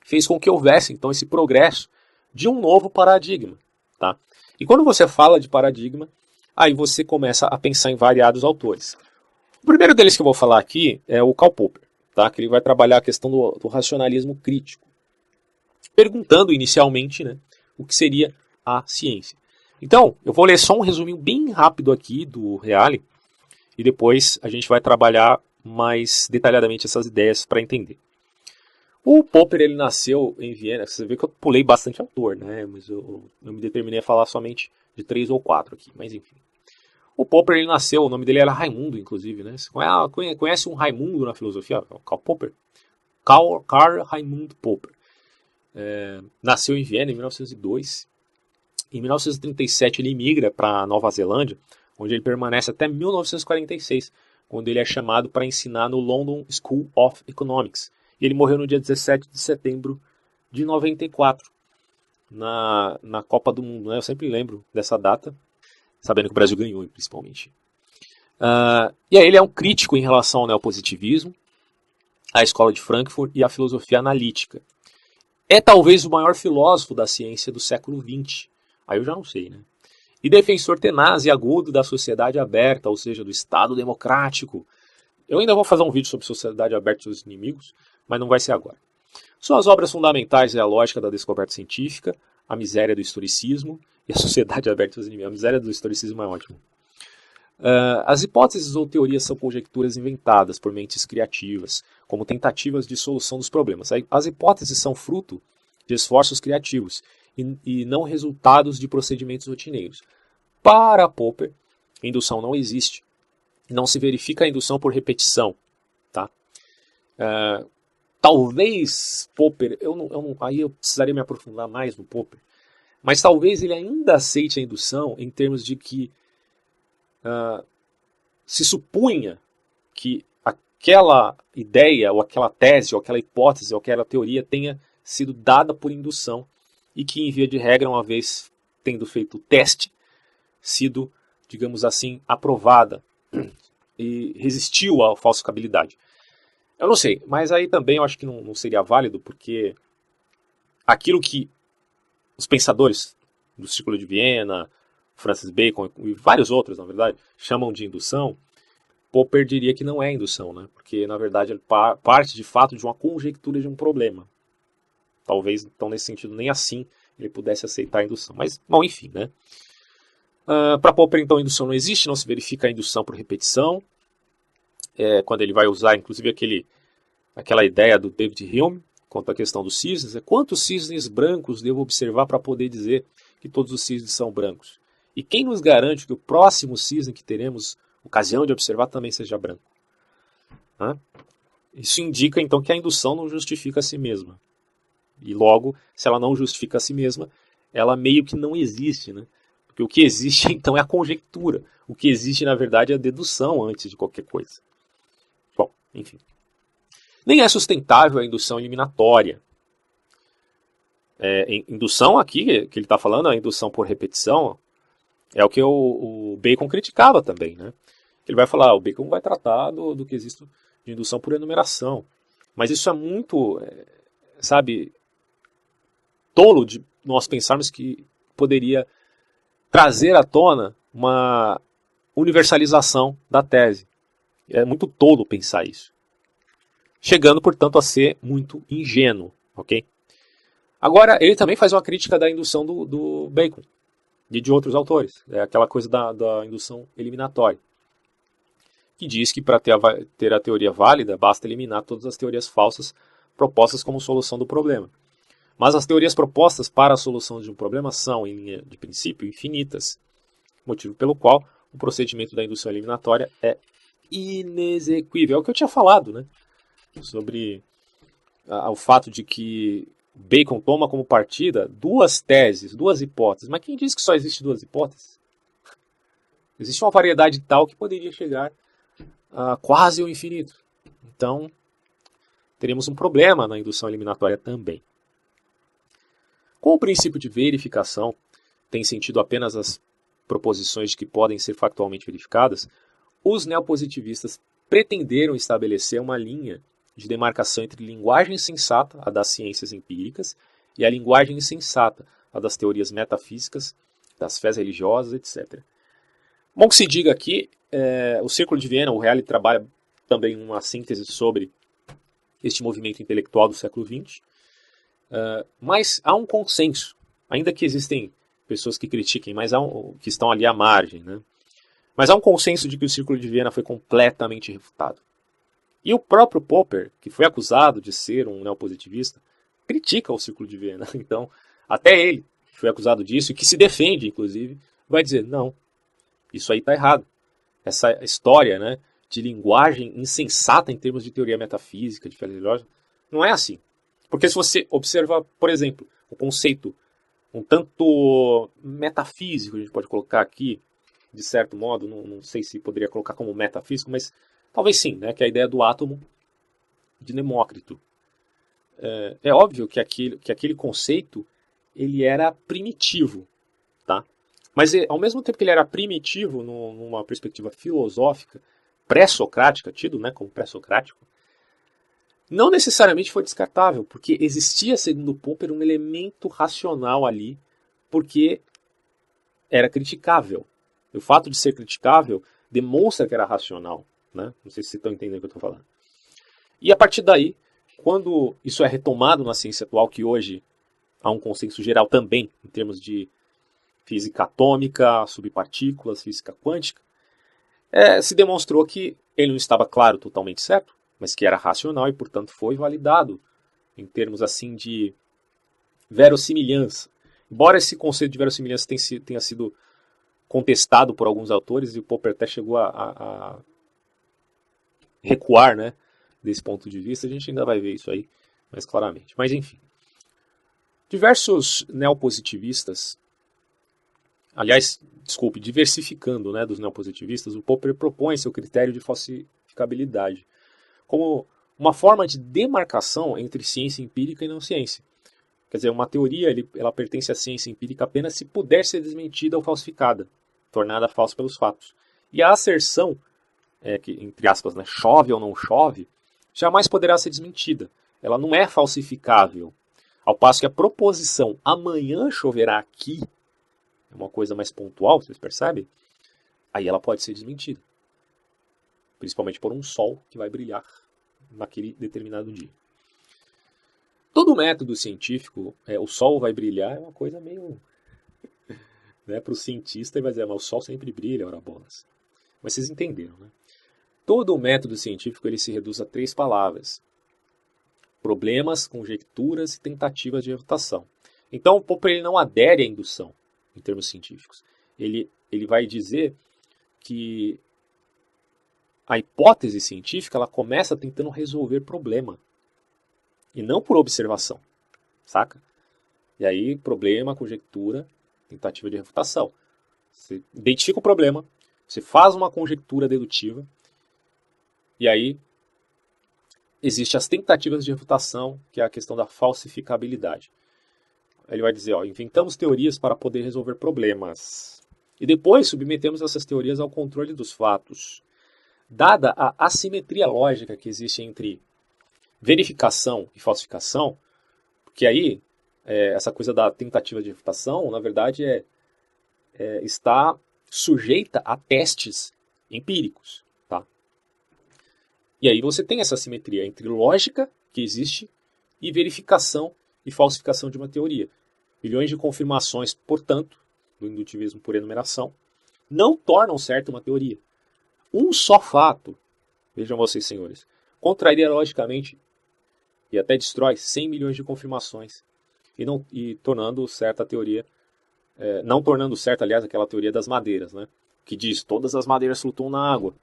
Speaker 1: fez com que houvesse então esse progresso de um novo paradigma. Tá? E quando você fala de paradigma, aí você começa a pensar em variados autores. O primeiro deles que eu vou falar aqui é o Karl Popper, tá? Que ele vai trabalhar a questão do racionalismo crítico, perguntando inicialmente, né, o que seria a ciência. Então, eu vou ler só um resuminho bem rápido aqui do Reale, e depois a gente vai trabalhar mais detalhadamente essas ideias para entender. O Popper, ele nasceu em Viena. Você vê que eu pulei bastante autor, né? Mas eu me determinei a falar somente de 3 ou 4 aqui, mas enfim. O Popper, ele nasceu, o nome dele era Raimundo, inclusive, né? Você conhece um Raimundo na filosofia? Karl Popper? Karl Raimund Popper. Nasceu em Viena em 1902. Em 1937 ele migra para Nova Zelândia, onde ele permanece até 1946, quando ele é chamado para ensinar no London School of Economics. E ele morreu no dia 17 de setembro de 94, na Copa do Mundo, né? Eu sempre lembro dessa data, sabendo que o Brasil ganhou, principalmente. E aí ele é um crítico em relação ao neopositivismo, à escola de Frankfurt e à filosofia analítica. É talvez o maior filósofo da ciência do século XX. Aí eu já não sei, né? E defensor tenaz e agudo da sociedade aberta, ou seja, do Estado democrático. Eu ainda vou fazer um vídeo sobre sociedade aberta e seus inimigos, mas não vai ser agora. Suas obras fundamentais é a lógica da descoberta científica, a miséria do historicismo e a sociedade aberta e seus inimigos. A miséria do historicismo é ótimo. As hipóteses ou teorias são conjecturas inventadas por mentes criativas, como tentativas de solução dos problemas. As hipóteses são fruto de esforços criativos e não resultados de procedimentos rotineiros. Para Popper, indução não existe. Não se verifica a indução por repetição. Tá? Talvez Popper, aí eu precisaria me aprofundar mais no Popper, mas talvez ele ainda aceite a indução em termos de que se supunha que aquela ideia, ou aquela tese, ou aquela hipótese, ou aquela teoria tenha sido dada por indução e que, em via de regra, uma vez tendo feito o teste, sido, digamos assim, aprovada e resistiu à falsificabilidade. Eu não sei, mas aí também eu acho que não seria válido, porque aquilo que os pensadores do Círculo de Viena, Francis Bacon e vários outros, na verdade, chamam de indução, Popper diria que não é indução, né? Porque, na verdade, ele parte de fato de uma conjectura de um problema. Talvez, então, nesse sentido, nem assim ele pudesse aceitar a indução. Mas, bom, enfim, né? Para Popper, então, a indução não existe, não se verifica a indução por repetição. Quando ele vai usar, inclusive, aquela ideia do David Hume, quanto à questão dos cisnes, quantos cisnes brancos devo observar para poder dizer que todos os cisnes são brancos? E quem nos garante que o próximo cisne que teremos ocasião de observar também seja branco? Isso indica, então, que a indução não justifica a si mesma. E logo, se ela não justifica a si mesma, ela meio que não existe, né? Porque o que existe, então, é a conjectura. O que existe, na verdade, é a dedução antes de qualquer coisa. Bom, enfim. Nem é sustentável a indução eliminatória. Indução aqui, que ele está falando, a indução por repetição, é o que o Bacon criticava também, né? Ele vai falar, o Bacon vai tratar do que existe de indução por enumeração. Mas isso é muito, tolo de nós pensarmos que poderia trazer à tona uma universalização da tese. É muito tolo pensar isso. Chegando, portanto, a ser muito ingênuo, ok? Agora, ele também faz uma crítica da indução do Bacon e de outros autores. É aquela coisa da indução eliminatória, que diz que para ter a teoria válida, basta eliminar todas as teorias falsas propostas como solução do problema. Mas as teorias propostas para a solução de um problema são, em linha de princípio, infinitas, motivo pelo qual o procedimento da indução eliminatória é inexequível. É o que eu tinha falado, né? Sobre o fato de que Bacon toma como partida duas teses, duas hipóteses. Mas quem diz que só existe duas hipóteses? Existe uma variedade tal que poderia chegar a quase o infinito. Então, teremos um problema na indução eliminatória também. Com o princípio de verificação, tem sentido apenas as proposições de que podem ser factualmente verificadas, os neopositivistas pretenderam estabelecer uma linha de demarcação entre linguagem sensata, a das ciências empíricas, e a linguagem insensata, a das teorias metafísicas das fés religiosas, etc. Bom que se diga aqui, o Círculo de Viena, o Reale trabalha também uma síntese sobre este movimento intelectual do século XX, mas há um consenso, ainda que existem pessoas que critiquem, mas que estão ali à margem, né? Mas há um consenso de que o Círculo de Viena foi completamente refutado. E o próprio Popper, que foi acusado de ser um neopositivista, critica o Círculo de Viena. Então, até ele, que foi acusado disso e que se defende, inclusive, vai dizer, não, isso aí está errado. Essa história, né, de linguagem insensata em termos de teoria metafísica, de fé religiosa, não é assim. Porque se você observa, por exemplo, o conceito um tanto metafísico, a gente pode colocar aqui, de certo modo, não sei se poderia colocar como metafísico, mas talvez sim, né, que é a ideia do átomo de Demócrito. É óbvio que aquele conceito ele era primitivo, tá? Mas ao mesmo tempo que ele era primitivo numa perspectiva filosófica, pré-socrática, tido, né, como pré-socrático, não necessariamente foi descartável, porque existia, segundo Popper, um elemento racional ali, porque era criticável. O fato de ser criticável demonstra que era racional, né? Não sei se vocês estão entendendo o que eu estou falando. E a partir daí, quando isso é retomado na ciência atual, que hoje há um consenso geral também, em termos de física atômica, subpartículas, física quântica, se demonstrou que ele não estava, claro, totalmente certo, mas que era racional e, portanto, foi validado em termos assim de verossimilhança. Embora esse conceito de verossimilhança tenha sido contestado por alguns autores, e o Popper até chegou a recuar, né, desse ponto de vista, a gente ainda vai ver isso aí mais claramente. Mas, enfim. Diversos neopositivistas, aliás, desculpe, diversificando, né, dos neopositivistas, o Popper propõe seu critério de falsificabilidade como uma forma de demarcação entre ciência empírica e não ciência. Quer dizer, uma teoria ela pertence à ciência empírica apenas se puder ser desmentida ou falsificada, tornada falsa pelos fatos. E a asserção, que, entre aspas, né, chove ou não chove, jamais poderá ser desmentida. Ela não é falsificável. Ao passo que a proposição amanhã choverá aqui, é uma coisa mais pontual, vocês percebem? Aí ela pode ser desmentida. Principalmente por um sol que vai brilhar naquele determinado dia. Todo método científico, o sol vai brilhar, é uma coisa meio... né, para o cientista ele vai dizer, mas o sol sempre brilha, ora bolas. Mas vocês entenderam, né? Todo método científico ele se reduz a 3 palavras. Problemas, conjecturas e tentativas de refutação. Então o Popper ele não adere à indução, em termos científicos. Ele vai dizer que a hipótese científica ela começa tentando resolver problema. E não por observação. Saca? E aí, problema, conjectura, tentativa de refutação. Você identifica o problema, você faz uma conjectura dedutiva, e aí existem as tentativas de refutação, que é a questão da falsificabilidade. Ele vai dizer, inventamos teorias para poder resolver problemas. E depois submetemos essas teorias ao controle dos fatos. Dada a assimetria lógica que existe entre verificação e falsificação, porque aí essa coisa da tentativa de refutação, na verdade, está sujeita a testes empíricos. Tá? E aí você tem essa assimetria entre lógica, que existe, e verificação e falsificação de uma teoria. Milhões de confirmações, portanto, do indutivismo por enumeração, não tornam certa uma teoria. Um só fato, vejam vocês, senhores, contraria logicamente e até destrói 100 milhões de confirmações e tornando certa a teoria, não tornando certa, aliás, aquela teoria das madeiras, né? Que diz todas as madeiras flutuam na água.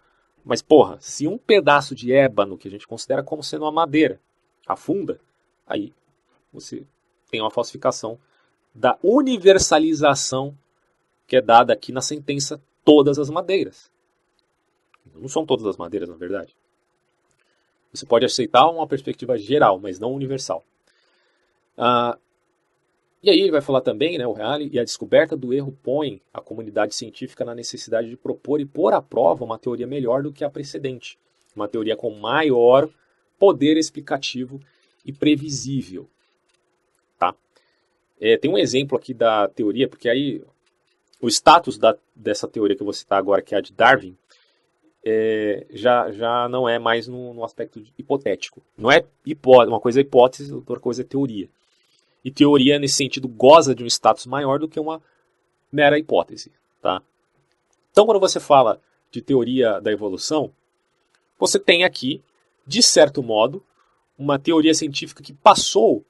Speaker 1: Mas, porra, se um pedaço de ébano, que a gente considera como sendo uma madeira, afunda, aí você tem uma falsificação da universalização que é dada aqui na sentença todas as madeiras. Não são todas as madeiras, na verdade. Você pode aceitar uma perspectiva geral, mas não universal. E aí ele vai falar também, né, o Reale, e a descoberta do erro põe a comunidade científica na necessidade de propor e pôr à prova uma teoria melhor do que a precedente. Uma teoria com maior poder explicativo e previsível. Tá? Tem um exemplo aqui da teoria, porque aí o status dessa teoria que eu vou citar agora, que é a de Darwin, já não é mais no aspecto hipotético. Não é uma coisa é hipótese, outra coisa é teoria. E teoria, nesse sentido, goza de um status maior do que uma mera hipótese. Tá? Então, quando você fala de teoria da evolução, você tem aqui, de certo modo, uma teoria científica que passou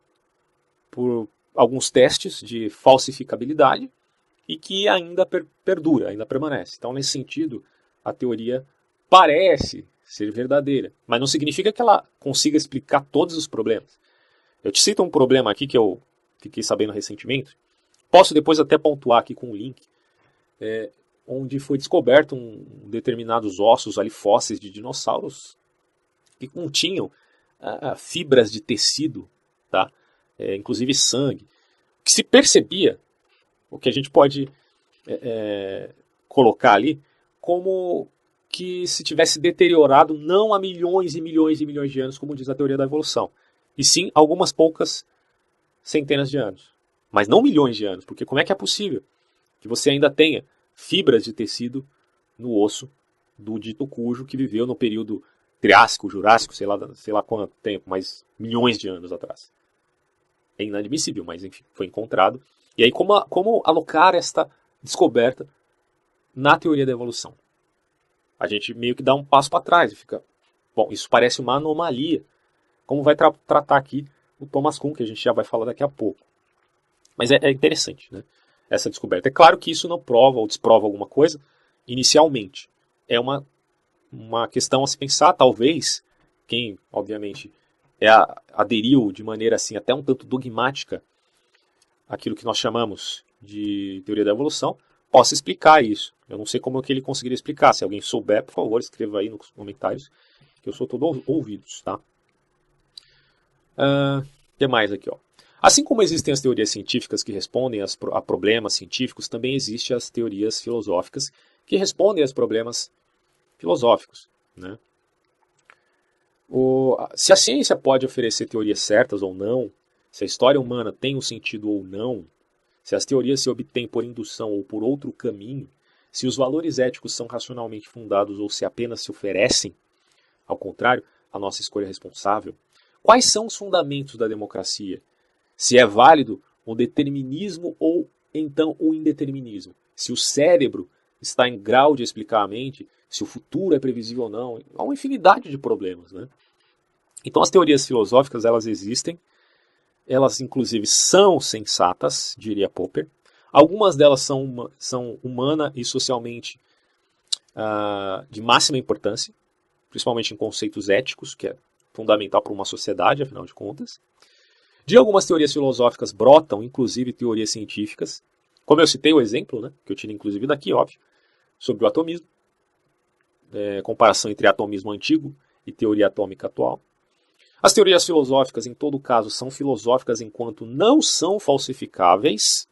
Speaker 1: por alguns testes de falsificabilidade e que ainda perdura, ainda permanece. Então, nesse sentido, a teoria parece ser verdadeira, mas não significa que ela consiga explicar todos os problemas. Eu te cito um problema aqui que eu fiquei sabendo recentemente. Posso depois até pontuar aqui com o link, onde foi descoberto determinados ossos ali, fósseis de dinossauros que continham fibras de tecido, tá? Inclusive sangue. O que se percebia, o que a gente pode colocar ali, como que se tivesse deteriorado não há milhões e milhões e milhões de anos, como diz a teoria da evolução, e sim algumas poucas centenas de anos. Mas não milhões de anos, porque como é que é possível que você ainda tenha fibras de tecido no osso do dito cujo que viveu no período Triássico, Jurássico, sei lá quanto tempo, mas milhões de anos atrás? É inadmissível, mas enfim, foi encontrado. E aí como alocar esta descoberta na teoria da evolução? A gente meio que dá um passo para trás e fica, bom, isso parece uma anomalia. Como vai tratar aqui o Thomas Kuhn, que a gente já vai falar daqui a pouco. Mas é interessante, né, essa descoberta. É claro que isso não prova ou desprova alguma coisa inicialmente. É uma questão a se pensar, talvez, quem, obviamente, aderiu de maneira assim até um tanto dogmática aquilo que nós chamamos de teoria da evolução, possa explicar isso. Eu não sei como é que ele conseguiria explicar. Se alguém souber, por favor, escreva aí nos comentários, que eu sou todo ouvidos, tá? O que mais aqui, ó? Assim como existem as teorias científicas que respondem a problemas científicos, também existem as teorias filosóficas que respondem aos problemas filosóficos, né? Se a ciência pode oferecer teorias certas ou não, se a história humana tem um sentido ou não, se as teorias se obtêm por indução ou por outro caminho, se os valores éticos são racionalmente fundados ou se apenas se oferecem, ao contrário, a nossa escolha é responsável, quais são os fundamentos da democracia? Se é válido o determinismo ou então o indeterminismo? Se o cérebro está em grau de explicar a mente, se o futuro é previsível ou não? Há uma infinidade de problemas, né? Então as teorias filosóficas, elas existem, elas inclusive são sensatas, diria Popper. Algumas delas são humana e socialmente de máxima importância, principalmente em conceitos éticos, que é fundamental para uma sociedade, afinal de contas. De algumas teorias filosóficas brotam, inclusive, teorias científicas, como eu citei o exemplo, né, que eu tirei inclusive daqui, óbvio, sobre o atomismo, comparação entre atomismo antigo e teoria atômica atual. As teorias filosóficas, em todo caso, são filosóficas enquanto não são falsificáveis,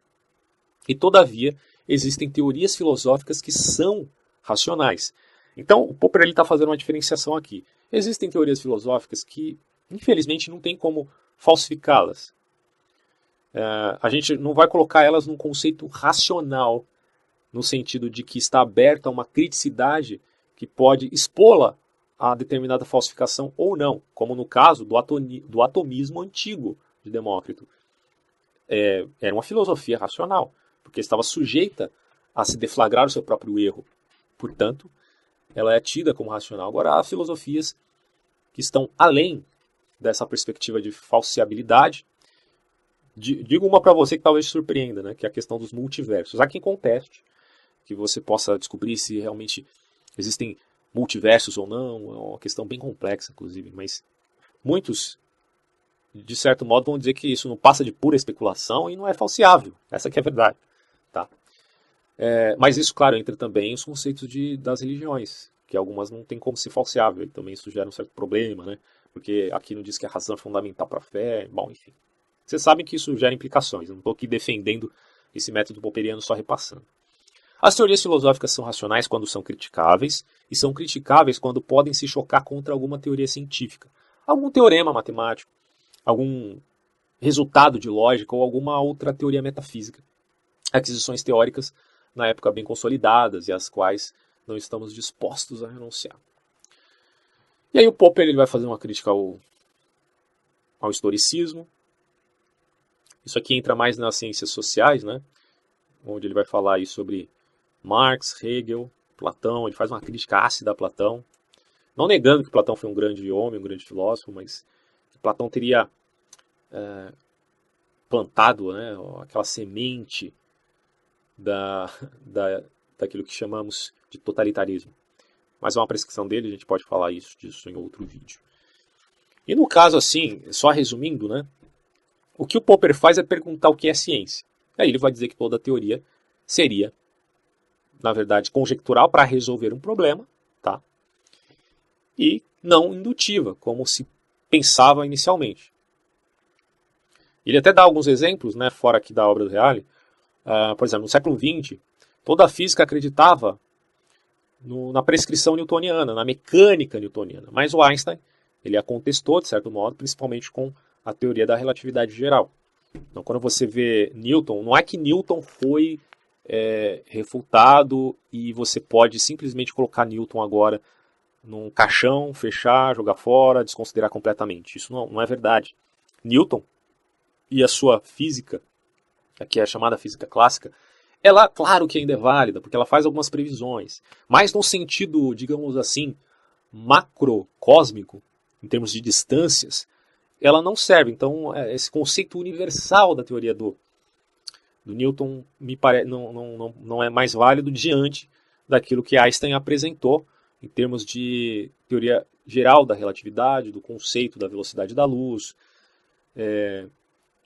Speaker 1: e, todavia, existem teorias filosóficas que são racionais. Então, o Popper está fazendo uma diferenciação aqui. Existem teorias filosóficas que, infelizmente, não tem como falsificá-las. A gente não vai colocar elas num conceito racional, no sentido de que está aberta a uma criticidade que pode expô-la a determinada falsificação ou não, como no caso do atomismo antigo de Demócrito. Era uma filosofia racional, porque estava sujeita a se deflagrar o seu próprio erro. Portanto, ela é tida como racional. Agora, há filosofias que estão além dessa perspectiva de falseabilidade. Digo uma para você que talvez te surpreenda, né, que é a questão dos multiversos. Há quem conteste que você possa descobrir se realmente existem multiversos ou não. É uma questão bem complexa, inclusive, mas muitos, de certo modo, vão dizer que isso não passa de pura especulação e não é falseável. Essa que é a verdade. Tá? Mas isso, claro, entra também os conceitos das religiões, que algumas não tem como ser falseável, e também isso gera um certo problema, né? Porque aqui não diz que a razão é fundamental para a fé, bom, enfim. Vocês sabem que isso gera implicações, eu não estou aqui defendendo esse método popperiano, só repassando. As teorias filosóficas são racionais quando são criticáveis, e são criticáveis quando podem se chocar contra alguma teoria científica, algum teorema matemático, algum resultado de lógica ou alguma outra teoria metafísica. Aquisições teóricas na época bem consolidadas e às quais não estamos dispostos a renunciar. E aí o Popper ele vai fazer uma crítica ao historicismo. Isso aqui entra mais nas ciências sociais, né? Onde ele vai falar aí sobre Marx, Hegel, Platão. Ele faz uma crítica ácida a Platão, não negando que Platão foi um grande homem, um grande filósofo, mas que Platão teria plantado, né, aquela semente daquilo que chamamos de totalitarismo. Mas é uma prescrição dele, a gente pode falar disso em outro vídeo. E no caso, assim, só resumindo, né, o que o Popper faz é perguntar o que é ciência. Aí ele vai dizer que toda teoria seria, na verdade, conjectural para resolver um problema, tá? E não indutiva, como se pensava inicialmente. Ele até dá alguns exemplos, né, fora aqui da obra do Reale. Por exemplo, no século XX, toda a física acreditava na prescrição newtoniana, na mecânica newtoniana. Mas o Einstein ele a contestou, de certo modo, principalmente com a teoria da relatividade geral. Então, quando você vê Newton, não é que Newton foi refutado e você pode simplesmente colocar Newton agora num caixão, fechar, jogar fora, desconsiderar completamente. Isso não é verdade. Newton e a sua física, que é a chamada física clássica, ela, claro que ainda é válida, porque ela faz algumas previsões, mas no sentido, digamos assim, macrocósmico, em termos de distâncias, ela não serve. Então, esse conceito universal da teoria do Newton não é mais válido diante daquilo que Einstein apresentou em termos de teoria geral da relatividade, do conceito da velocidade da luz,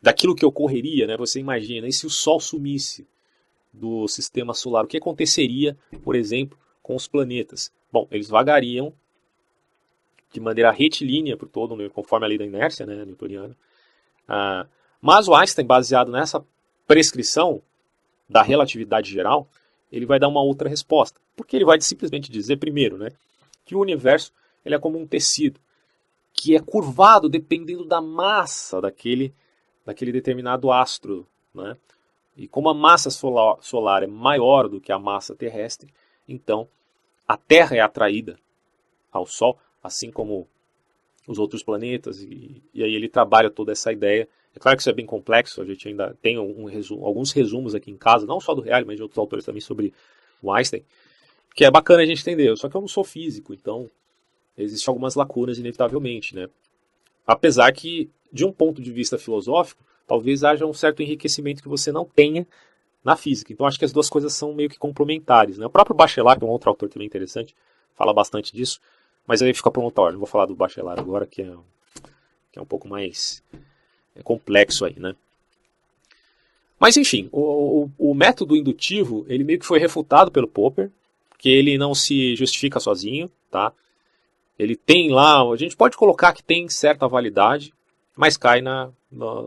Speaker 1: daquilo que ocorreria, né? Você imagina, e se o Sol sumisse do sistema solar, o que aconteceria, por exemplo, com os planetas? Bom, eles vagariam de maneira retilínea por todo, conforme a lei da inércia, né, newtoniana. Mas o Einstein, baseado nessa prescrição da relatividade geral, ele vai dar uma outra resposta. Porque ele vai simplesmente dizer, primeiro, né, que o universo ele é como um tecido, que é curvado dependendo da massa daquele determinado astro, né? E como a massa solar é maior do que a massa terrestre, então a Terra é atraída ao Sol, assim como os outros planetas, e aí ele trabalha toda essa ideia. É claro que isso é bem complexo, a gente ainda tem alguns resumos aqui em casa, não só do Reale, mas de outros autores também sobre o Einstein, que é bacana a gente entender, só que eu não sou físico, então existem algumas lacunas inevitavelmente, né? Apesar que, de um ponto de vista filosófico, talvez haja um certo enriquecimento que você não tenha na física. Então acho que as duas coisas são meio que complementares, né? O próprio Bachelard, que é um outro autor também interessante, fala bastante disso, mas aí fica para um outro hora. Não vou falar do Bachelard agora, que é um pouco mais complexo aí, né? Mas enfim, o método indutivo, ele meio que foi refutado pelo Popper, que ele não se justifica sozinho, tá? Ele tem lá, a gente pode colocar que tem certa validade, mas cai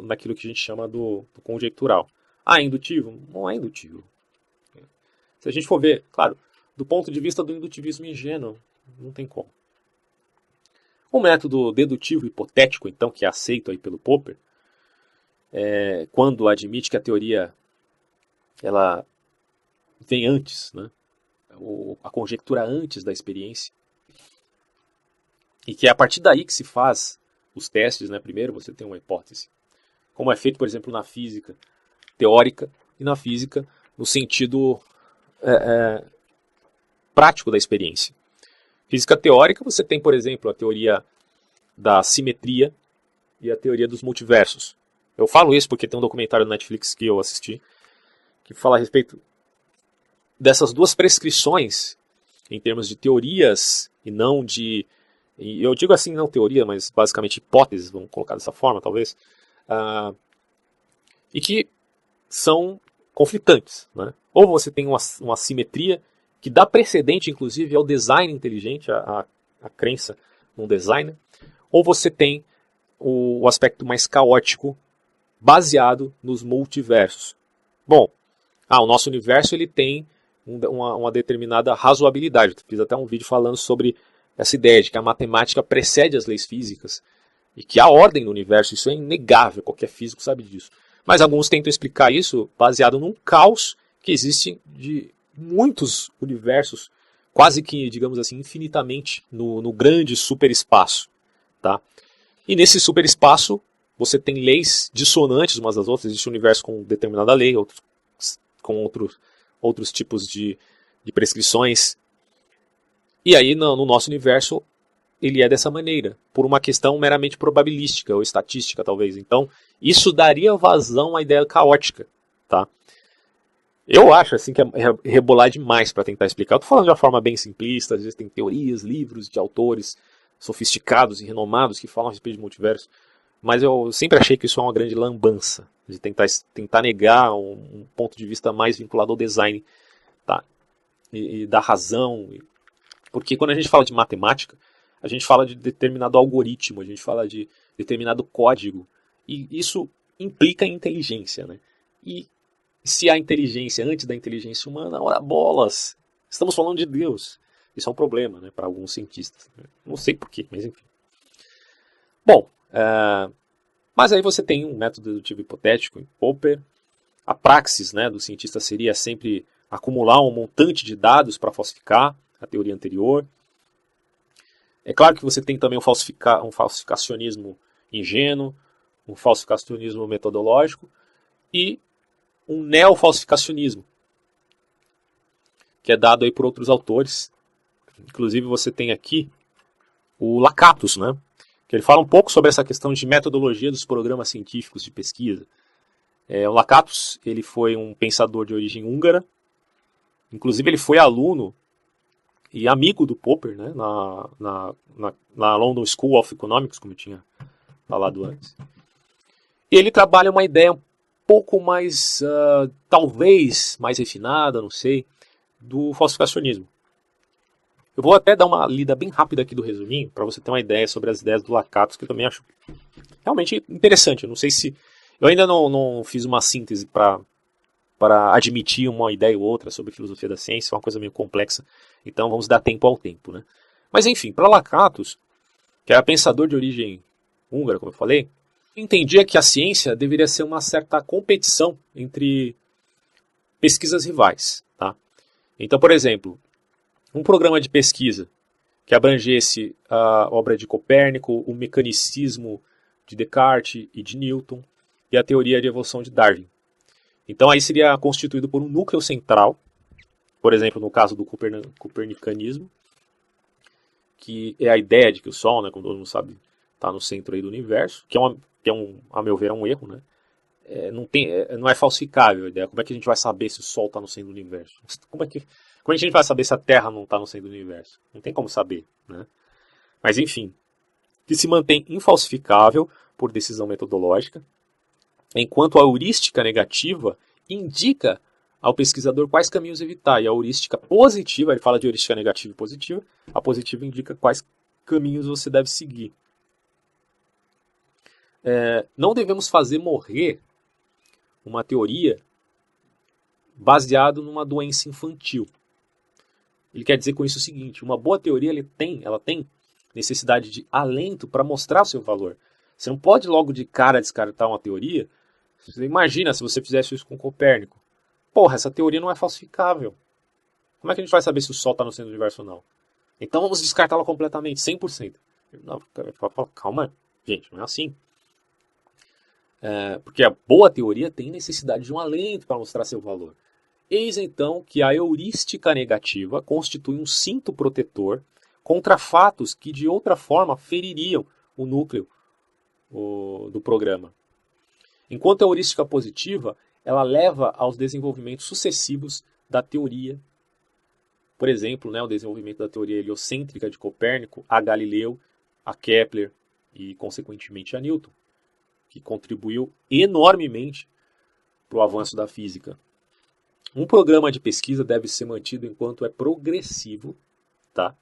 Speaker 1: naquilo que a gente chama do conjectural. É indutivo? Não é indutivo. Se a gente for ver, claro, do ponto de vista do indutivismo ingênuo, não tem como. O método dedutivo hipotético, então, que é aceito aí pelo Popper, quando admite que a teoria ela vem antes, né? A conjectura antes da experiência, e que é a partir daí que se faz os testes, né? Primeiro você tem uma hipótese, como é feito, por exemplo, na física teórica e na física no sentido prático da experiência. Física teórica, você tem, por exemplo, a teoria da simetria e a teoria dos multiversos. Eu falo isso porque tem um documentário no Netflix que eu assisti que fala a respeito dessas duas prescrições em termos de teorias e não de... E eu digo assim, não teoria, mas basicamente hipóteses, vamos colocar dessa forma, talvez, e que são conflitantes, né? Ou você tem uma simetria que dá precedente, inclusive, ao design inteligente, a crença num designer, ou você tem o aspecto mais caótico, baseado nos multiversos. Bom, o nosso universo ele tem uma determinada razoabilidade. Eu fiz até um vídeo falando sobre essa ideia de que a matemática precede as leis físicas e que a ordem do universo, isso é inegável, qualquer físico sabe disso. Mas alguns tentam explicar isso baseado num caos que existem de muitos universos, quase que, digamos assim, infinitamente, no grande superespaço. Tá? E nesse superespaço, você tem leis dissonantes umas das outras. Existe um universo com determinada lei, outros com outros tipos de prescrições. E aí, no nosso universo, ele é dessa maneira, por uma questão meramente probabilística ou estatística, talvez. Então, isso daria vazão à ideia caótica. Tá? Eu acho assim que é rebolar demais para tentar explicar. Eu estou falando de uma forma bem simplista, às vezes tem teorias, livros de autores sofisticados e renomados que falam a respeito de multiverso, mas eu sempre achei que isso é uma grande lambança, de tentar negar um ponto de vista mais vinculado ao design, tá? E da razão. Porque quando a gente fala de matemática, a gente fala de determinado algoritmo, a gente fala de determinado código, e isso implica inteligência, né? E se há inteligência antes da inteligência humana, ora bolas, estamos falando de Deus. Isso é um problema, né, para alguns cientistas. Não sei porquê, mas enfim. Bom, mas aí você tem um método dedutivo hipotético em Popper. A praxis, né, do cientista seria sempre acumular um montante de dados para falsificar a teoria anterior. É claro que você tem também um falsificacionismo ingênuo, um falsificacionismo metodológico e um neofalsificacionismo, que é dado aí por outros autores. Inclusive você tem aqui o Lakatos, né? Que ele fala um pouco sobre essa questão de metodologia dos programas científicos de pesquisa. O Lakatos, ele foi um pensador de origem húngara. Inclusive ele foi aluno e amigo do Popper, né? na London School of Economics, como eu tinha falado antes. E ele trabalha uma ideia um pouco mais, talvez, mais refinada, não sei, do falsificacionismo. Eu vou até dar uma lida bem rápida aqui do resuminho, para você ter uma ideia sobre as ideias do Lakatos, que eu também acho realmente interessante. Eu não sei se... Eu ainda não fiz uma síntese para admitir uma ideia ou outra sobre filosofia da ciência, é uma coisa meio complexa, então vamos dar tempo ao tempo, né? Mas enfim, para Lakatos, que era pensador de origem húngara, como eu falei, entendia que a ciência deveria ser uma certa competição entre pesquisas rivais. Tá? Então, por exemplo, um programa de pesquisa que abrangesse a obra de Copérnico, o mecanicismo de Descartes e de Newton e a teoria de evolução de Darwin. Então aí seria constituído por um núcleo central, por exemplo, no caso do copernicanismo, que é a ideia de que o Sol, né, como todo mundo sabe, está no centro aí do universo, que a meu ver, é um erro, né? Não é falsificável a ideia. Como é que a gente vai saber se o Sol está no centro do universo? Como é que a gente vai saber se a Terra não está no centro do universo? Não tem como saber, né? Mas enfim, que se mantém infalsificável por decisão metodológica, enquanto a heurística negativa indica ao pesquisador quais caminhos evitar. E a heurística positiva, ele fala de heurística negativa e positiva, a positiva indica quais caminhos você deve seguir. Não devemos fazer morrer uma teoria baseada numa doença infantil. Ele quer dizer com isso o seguinte: uma boa teoria ela tem necessidade de alento para mostrar o seu valor. Você não pode logo de cara descartar uma teoria. Você imagina se você fizesse isso com Copérnico. Porra, essa teoria não é falsificável. Como é que a gente vai saber se o Sol está no centro do universo ou não? Então vamos descartá-la completamente, 100%. Não, calma, gente, não é assim. Porque a boa teoria tem necessidade de um alento para mostrar seu valor. Eis então que a heurística negativa constitui um cinto protetor contra fatos que de outra forma feririam o núcleo do programa. Enquanto a heurística positiva, ela leva aos desenvolvimentos sucessivos da teoria. Por exemplo, o desenvolvimento da teoria heliocêntrica de Copérnico a Galileu, a Kepler e, consequentemente, a Newton, que contribuiu enormemente para o avanço da física. Um programa de pesquisa deve ser mantido enquanto é progressivo, tá?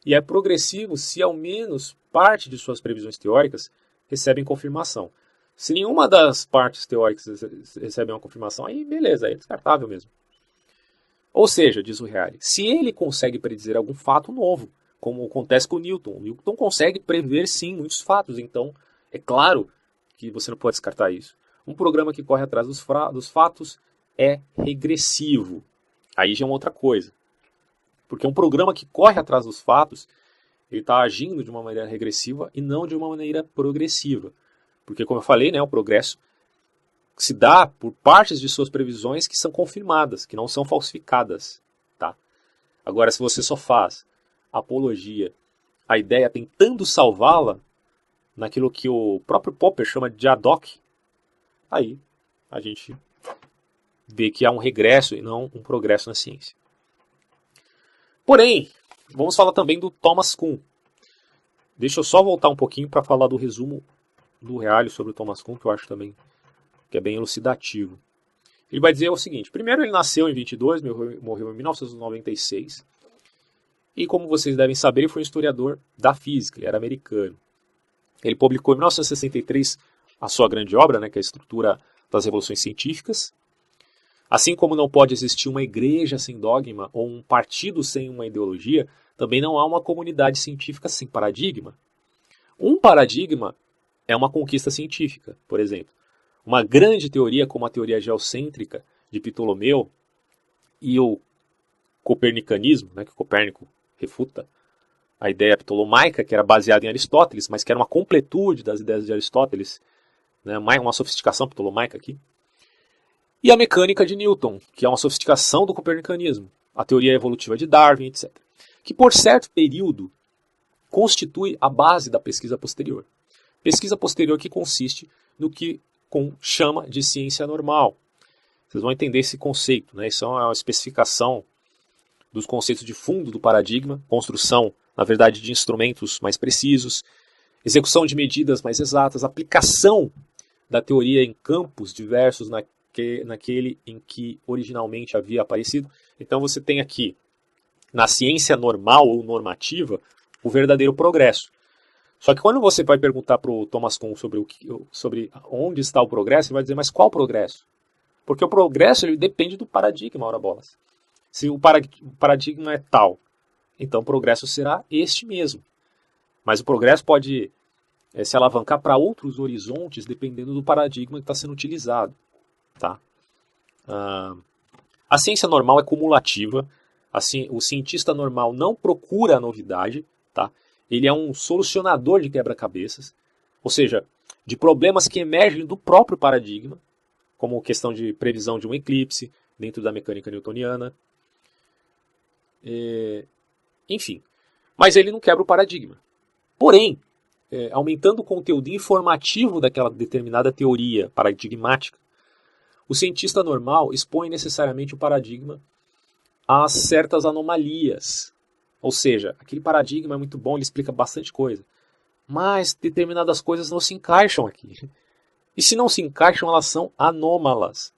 Speaker 1: E é progressivo se ao menos parte de suas previsões teóricas recebem confirmação. Se nenhuma das partes teóricas recebe uma confirmação, aí beleza, aí é descartável mesmo. Ou seja, diz o Reale, se ele consegue predizer algum fato novo, como acontece com o Newton consegue prever sim muitos fatos, então é claro que você não pode descartar isso. Um programa que corre atrás dos fatos é regressivo. Aí já é uma outra coisa. Porque um programa que corre atrás dos fatos, ele está agindo de uma maneira regressiva e não de uma maneira progressiva. Porque, como eu falei, né, o progresso se dá por partes de suas previsões que são confirmadas, que não são falsificadas. Tá? Agora, se você só faz apologia à ideia tentando salvá-la, naquilo que o próprio Popper chama de ad hoc, aí a gente vê que há um regresso e não um progresso na ciência. Porém, vamos falar também do Thomas Kuhn. Deixa eu só voltar um pouquinho para falar do resumo do Reale sobre o Thomas Kuhn, que eu acho também que é bem elucidativo. Ele vai dizer o seguinte: primeiro, ele nasceu em 22, morreu em 1996. E como vocês devem saber, ele foi um historiador da física, ele era americano. Ele publicou em 1963 a sua grande obra, né, que é a Estrutura das Revoluções Científicas. Assim como não pode existir uma igreja sem dogma ou um partido sem uma ideologia, também não há uma comunidade científica sem paradigma. Um paradigma é uma conquista científica, por exemplo. Uma grande teoria como a teoria geocêntrica de Ptolomeu e o copernicanismo, né, que Copérnico refuta, a ideia ptolomaica, que era baseada em Aristóteles, mas que era uma completude das ideias de Aristóteles, né, uma sofisticação ptolomaica aqui. E a mecânica de Newton, que é uma sofisticação do copernicanismo, a teoria evolutiva de Darwin, etc. Que por certo período constitui a base da pesquisa posterior. Pesquisa posterior que consiste no que chama de ciência normal. Vocês vão entender esse conceito, né? Isso é uma especificação dos conceitos de fundo do paradigma, construção, na verdade, de instrumentos mais precisos, execução de medidas mais exatas, aplicação da teoria em campos diversos naquele em que originalmente havia aparecido. Então você tem aqui, na ciência normal ou normativa, o verdadeiro progresso. Só que quando você vai perguntar para o Thomas Kuhn sobre onde está o progresso, ele vai dizer, mas qual progresso? Porque o progresso ele depende do paradigma, ora bolas. Se o paradigma é tal, então o progresso será este mesmo. Mas o progresso pode se alavancar para outros horizontes dependendo do paradigma que está sendo utilizado. Tá? A ciência normal é cumulativa. Assim, o cientista normal não procura a novidade. Tá? Ele é um solucionador de quebra-cabeças. Ou seja, de problemas que emergem do próprio paradigma, como questão de previsão de um eclipse dentro da mecânica newtoniana. Enfim, mas ele não quebra o paradigma. Porém, aumentando o conteúdo informativo daquela determinada teoria paradigmática, o cientista normal expõe necessariamente o paradigma a certas anomalias. Ou seja, aquele paradigma é muito bom, ele explica bastante coisa. Mas determinadas coisas não se encaixam aqui. E se não se encaixam, elas são anômalas.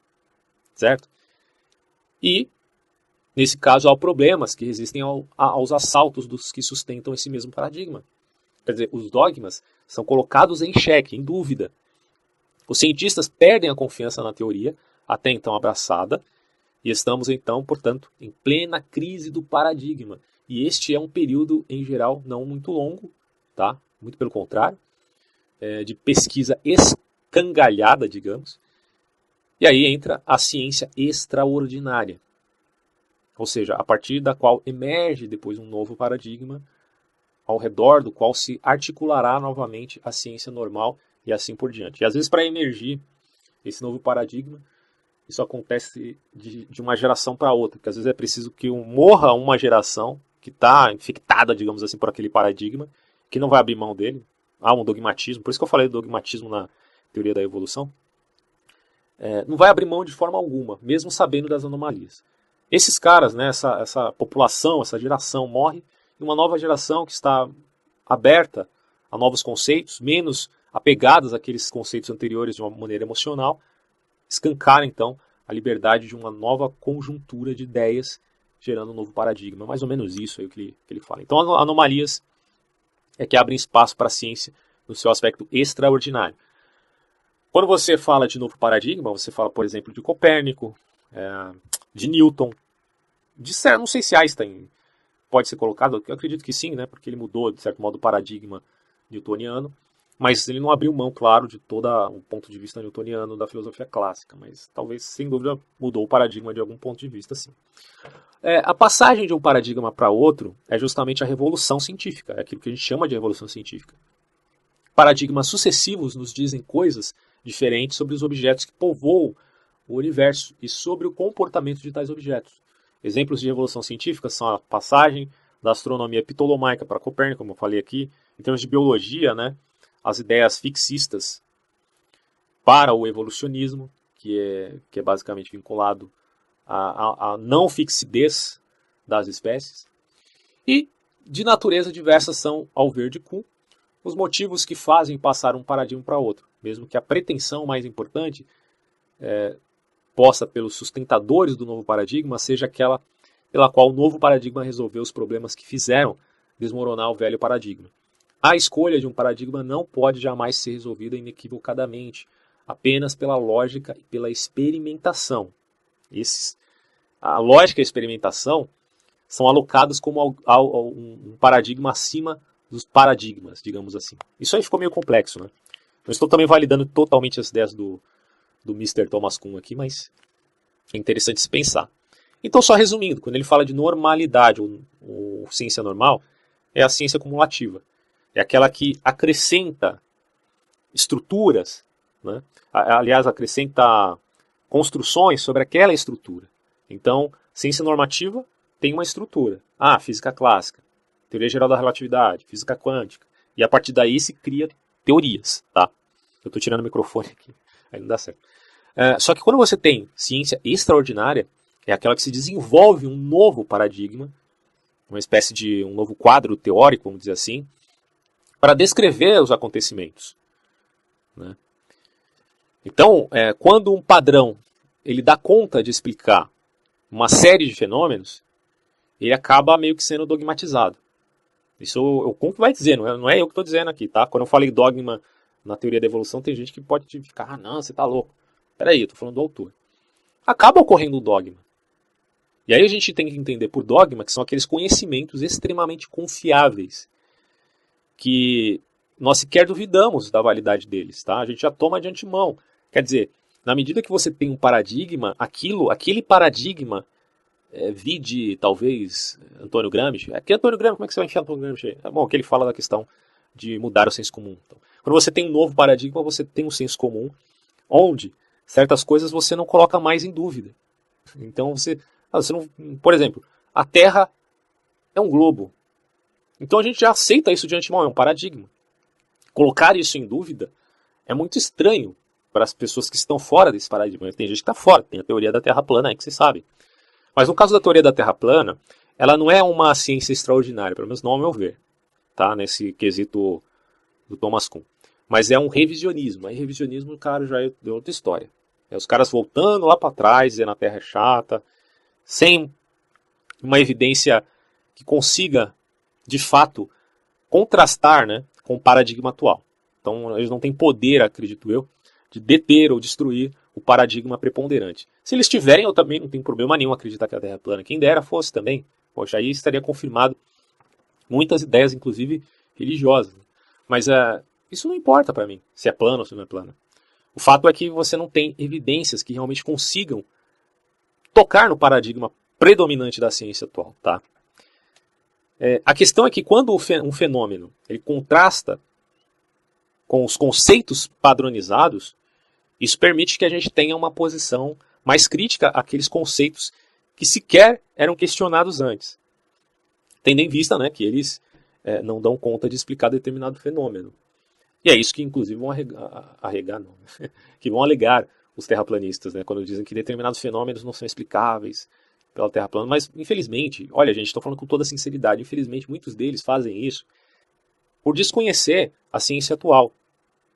Speaker 1: Certo? E, nesse caso, há problemas que resistem aos assaltos dos que sustentam esse mesmo paradigma. Quer dizer, os dogmas são colocados em xeque, em dúvida. Os cientistas perdem a confiança na teoria, até então abraçada, e estamos então, portanto, em plena crise do paradigma. E este é um período, em geral, não muito longo, tá? Muito pelo contrário, de pesquisa escangalhada, digamos. E aí entra a ciência extraordinária, ou seja, a partir da qual emerge depois um novo paradigma, ao redor do qual se articulará novamente a ciência normal e assim por diante. E às vezes, para emergir esse novo paradigma, isso acontece de uma geração para outra, porque às vezes é preciso que morra uma geração que está infectada, digamos assim, por aquele paradigma, que não vai abrir mão dele. Há um dogmatismo, por isso que eu falei do dogmatismo na teoria da evolução. Não vai abrir mão de forma alguma, mesmo sabendo das anomalias. Esses caras, né, essa população, essa geração morre, e uma nova geração que está aberta a novos conceitos, menos apegadas àqueles conceitos anteriores de uma maneira emocional, escancara então a liberdade de uma nova conjuntura de ideias, gerando um novo paradigma. Mais ou menos isso aí que ele fala. Então, anomalias é que abrem espaço para a ciência no seu aspecto extraordinário. Quando você fala de novo paradigma, você fala, por exemplo, de Copérnico, de Newton, não sei se Einstein pode ser colocado, eu acredito que sim, né, porque ele mudou, de certo modo, o paradigma newtoniano. mas ele não abriu mão, claro, de todo o ponto de vista newtoniano da filosofia clássica, mas talvez, sem dúvida, mudou o paradigma de algum ponto de vista, sim. A passagem de um paradigma para outro é justamente a revolução científica, é aquilo que a gente chama de revolução científica. Paradigmas sucessivos nos dizem coisas diferentes sobre os objetos que povoam o universo e sobre o comportamento de tais objetos. Exemplos de revolução científica são a passagem da astronomia ptolomaica para Copérnico, como eu falei aqui. Em termos de biologia, né, as ideias fixistas para o evolucionismo, que é basicamente vinculado à não fixidez das espécies. E de natureza diversa são, ao ver de Kuhn, os motivos que fazem passar um paradigma para outro, mesmo que a pretensão mais importante posta pelos sustentadores do novo paradigma seja aquela pela qual o novo paradigma resolveu os problemas que fizeram desmoronar o velho paradigma. A escolha de um paradigma não pode jamais ser resolvida inequivocadamente, apenas pela lógica e pela experimentação. A lógica e a experimentação são alocados como um paradigma acima dos paradigmas, digamos assim. Isso aí ficou meio complexo, né? Não estou também validando totalmente as ideias do Mr. Thomas Kuhn aqui, mas é interessante se pensar. Então, só resumindo, quando ele fala de normalidade ou ciência normal, é a ciência cumulativa. É aquela que acrescenta estruturas, né? Aliás, acrescenta construções sobre aquela estrutura. Então, ciência normativa tem uma estrutura. Física clássica, teoria geral da relatividade, física quântica. E a partir daí se cria teorias, tá? Eu estou tirando o microfone aqui, aí não dá certo. Só que quando você tem ciência extraordinária, é aquela que se desenvolve um novo paradigma, uma espécie de um novo quadro teórico, vamos dizer assim, para descrever os acontecimentos, né? Então, quando um padrão ele dá conta de explicar uma série de fenômenos, ele acaba meio que sendo dogmatizado. Isso o Kuhn vai dizer, não é eu que estou dizendo aqui, tá? Quando eu falei dogma na teoria da evolução, tem gente que pode ficar, não, você está louco. Peraí, eu estou falando do autor. Acaba ocorrendo um dogma. E aí a gente tem que entender por dogma que são aqueles conhecimentos extremamente confiáveis, que nós sequer duvidamos da validade deles, tá? A gente já toma de antemão. Quer dizer, na medida que você tem um paradigma, aquele paradigma, vide, talvez, Antônio Gramsci. Aqui Antônio Gramsci, como é que você vai enfiar Antônio Gramsci aí? Bom, que ele fala da questão de mudar o senso comum. Então, quando você tem um novo paradigma, você tem um senso comum, onde certas coisas você não coloca mais em dúvida. Então você não, por exemplo, a Terra é um globo. Então a gente já aceita isso de antemão, é um paradigma. Colocar isso em dúvida é muito estranho para as pessoas que estão fora desse paradigma. Tem gente que está fora, tem a teoria da Terra plana aí que vocês sabem. Mas no caso da teoria da Terra plana, ela não é uma ciência extraordinária, pelo menos não ao meu ver, tá? Nesse quesito do Thomas Kuhn. Mas é um revisionismo. Aí revisionismo, cara, já é outra história. Os caras voltando lá para trás, dizendo a Terra é chata, sem uma evidência que consiga, de fato, contrastar, né, com o paradigma atual. Então, eles não têm poder, acredito eu, de deter ou destruir o paradigma preponderante. Se eles tiverem, eu também não tenho problema nenhum acreditar que a Terra é plana. Quem dera fosse também. Poxa, aí estaria confirmado muitas ideias, inclusive religiosas. Mas isso não importa para mim, se é plano ou se não é plano. O fato é que você não tem evidências que realmente consigam tocar no paradigma predominante da ciência atual, tá? A questão é que quando um fenômeno ele contrasta com os conceitos padronizados, isso permite que a gente tenha uma posição mais crítica àqueles conceitos que sequer eram questionados antes. Tendo em vista, né, que eles não dão conta de explicar determinado fenômeno. E é isso que, inclusive, vão que vão alegar os terraplanistas, né, quando dizem que determinados fenômenos não são explicáveis pela Terra plana. Mas, infelizmente, olha, gente, estou falando com toda sinceridade, infelizmente, muitos deles fazem isso por desconhecer a ciência atual,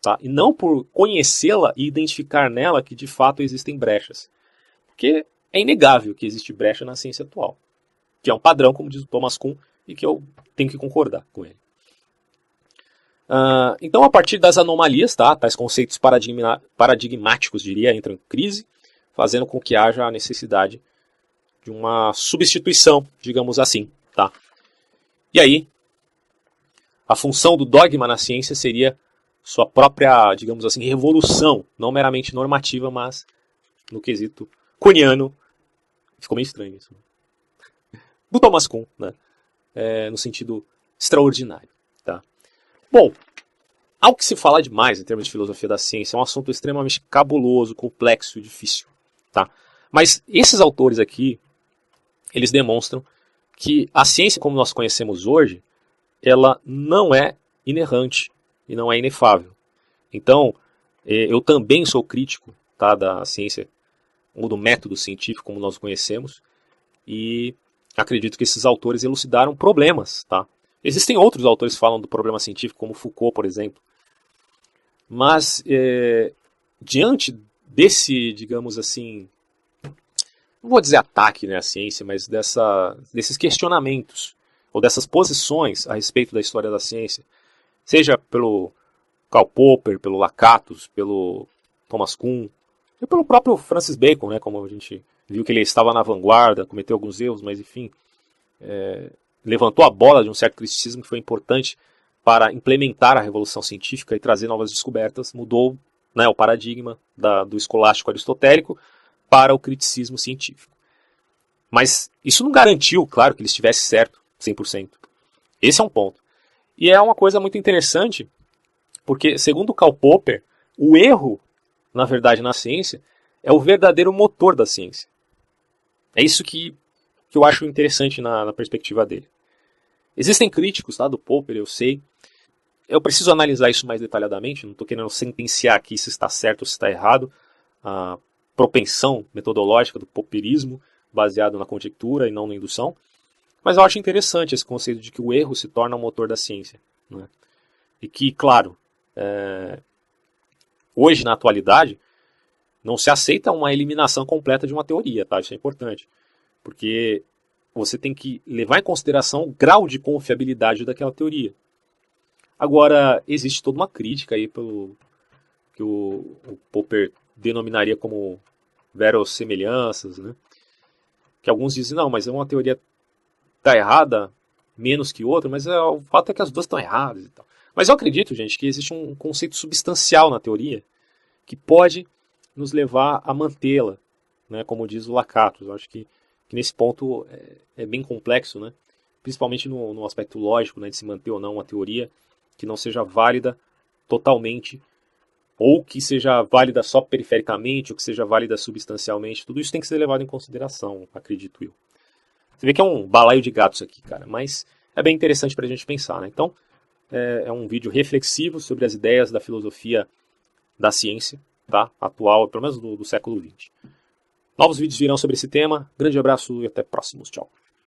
Speaker 1: tá? E não por conhecê-la e identificar nela que, de fato, existem brechas. Porque é inegável que existe brecha na ciência atual, que é um padrão, como diz o Thomas Kuhn, e que eu tenho que concordar com ele. Então, a partir das anomalias, tá, tais conceitos paradigmáticos, diria, entram em crise, fazendo com que haja a necessidade de uma substituição, digamos assim. Tá? E aí, a função do dogma na ciência seria sua própria, digamos assim, revolução, não meramente normativa, mas no quesito kuhniano. Ficou meio estranho isso. Do Thomas Kuhn, né? No sentido extraordinário. Tá? Bom, ao que se fala demais em termos de filosofia da ciência, é um assunto extremamente cabuloso, complexo e difícil. Tá? Mas esses autores aqui, eles demonstram que a ciência como nós conhecemos hoje, ela não é inerrante e não é inefável. Então, eu também sou crítico, tá, da ciência ou do método científico como nós o conhecemos, e acredito que esses autores elucidaram problemas. Tá? Existem outros autores que falam do problema científico, como Foucault, por exemplo, mas diante desse, digamos assim, não vou dizer ataque, né, à ciência, mas desses questionamentos, ou dessas posições a respeito da história da ciência, seja pelo Karl Popper, pelo Lakatos, pelo Thomas Kuhn, e pelo próprio Francis Bacon, né, como a gente viu que ele estava na vanguarda, cometeu alguns erros, mas enfim, levantou a bola de um certo criticismo que foi importante para implementar a revolução científica e trazer novas descobertas, mudou, né, o paradigma do escolástico aristotélico para o criticismo científico. Mas isso não garantiu, claro, que ele estivesse certo 100%. Esse é um ponto. E é uma coisa muito interessante, porque, segundo Karl Popper, o erro, na verdade, na ciência, é o verdadeiro motor da ciência. É isso que eu acho interessante na perspectiva dele. Existem críticos, tá, do Popper, eu sei. Eu preciso analisar isso mais detalhadamente, não estou querendo sentenciar aqui se está certo ou se está errado. A propensão metodológica do popperismo, baseado na conjectura e não na indução. Mas eu acho interessante esse conceito de que o erro se torna o motor da ciência. Né? E que, claro, hoje, na atualidade, não se aceita uma eliminação completa de uma teoria, tá? Isso é importante. Porque você tem que levar em consideração o grau de confiabilidade daquela teoria. Agora, existe toda uma crítica aí pelo que o Popper denominaria como verossemelhanças, né? Que alguns dizem, não, mas uma teoria está errada menos que outra, mas o fato é que as duas estão erradas e tal. Mas eu acredito, gente, que existe um conceito substancial na teoria que pode nos levar a mantê-la, né, como diz o Lakatos. Eu acho que nesse ponto é bem complexo, né, principalmente no aspecto lógico, né, de se manter ou não uma teoria que não seja válida totalmente, ou que seja válida só perifericamente, ou que seja válida substancialmente. Tudo isso tem que ser levado em consideração, acredito eu. Você vê que é um balaio de gatos aqui, cara, mas é bem interessante para a gente pensar, né? Então, é um vídeo reflexivo sobre as ideias da filosofia da ciência, tá? Atual, pelo menos do século XX. Novos vídeos virão sobre esse tema. Grande abraço e até próximos. Tchau.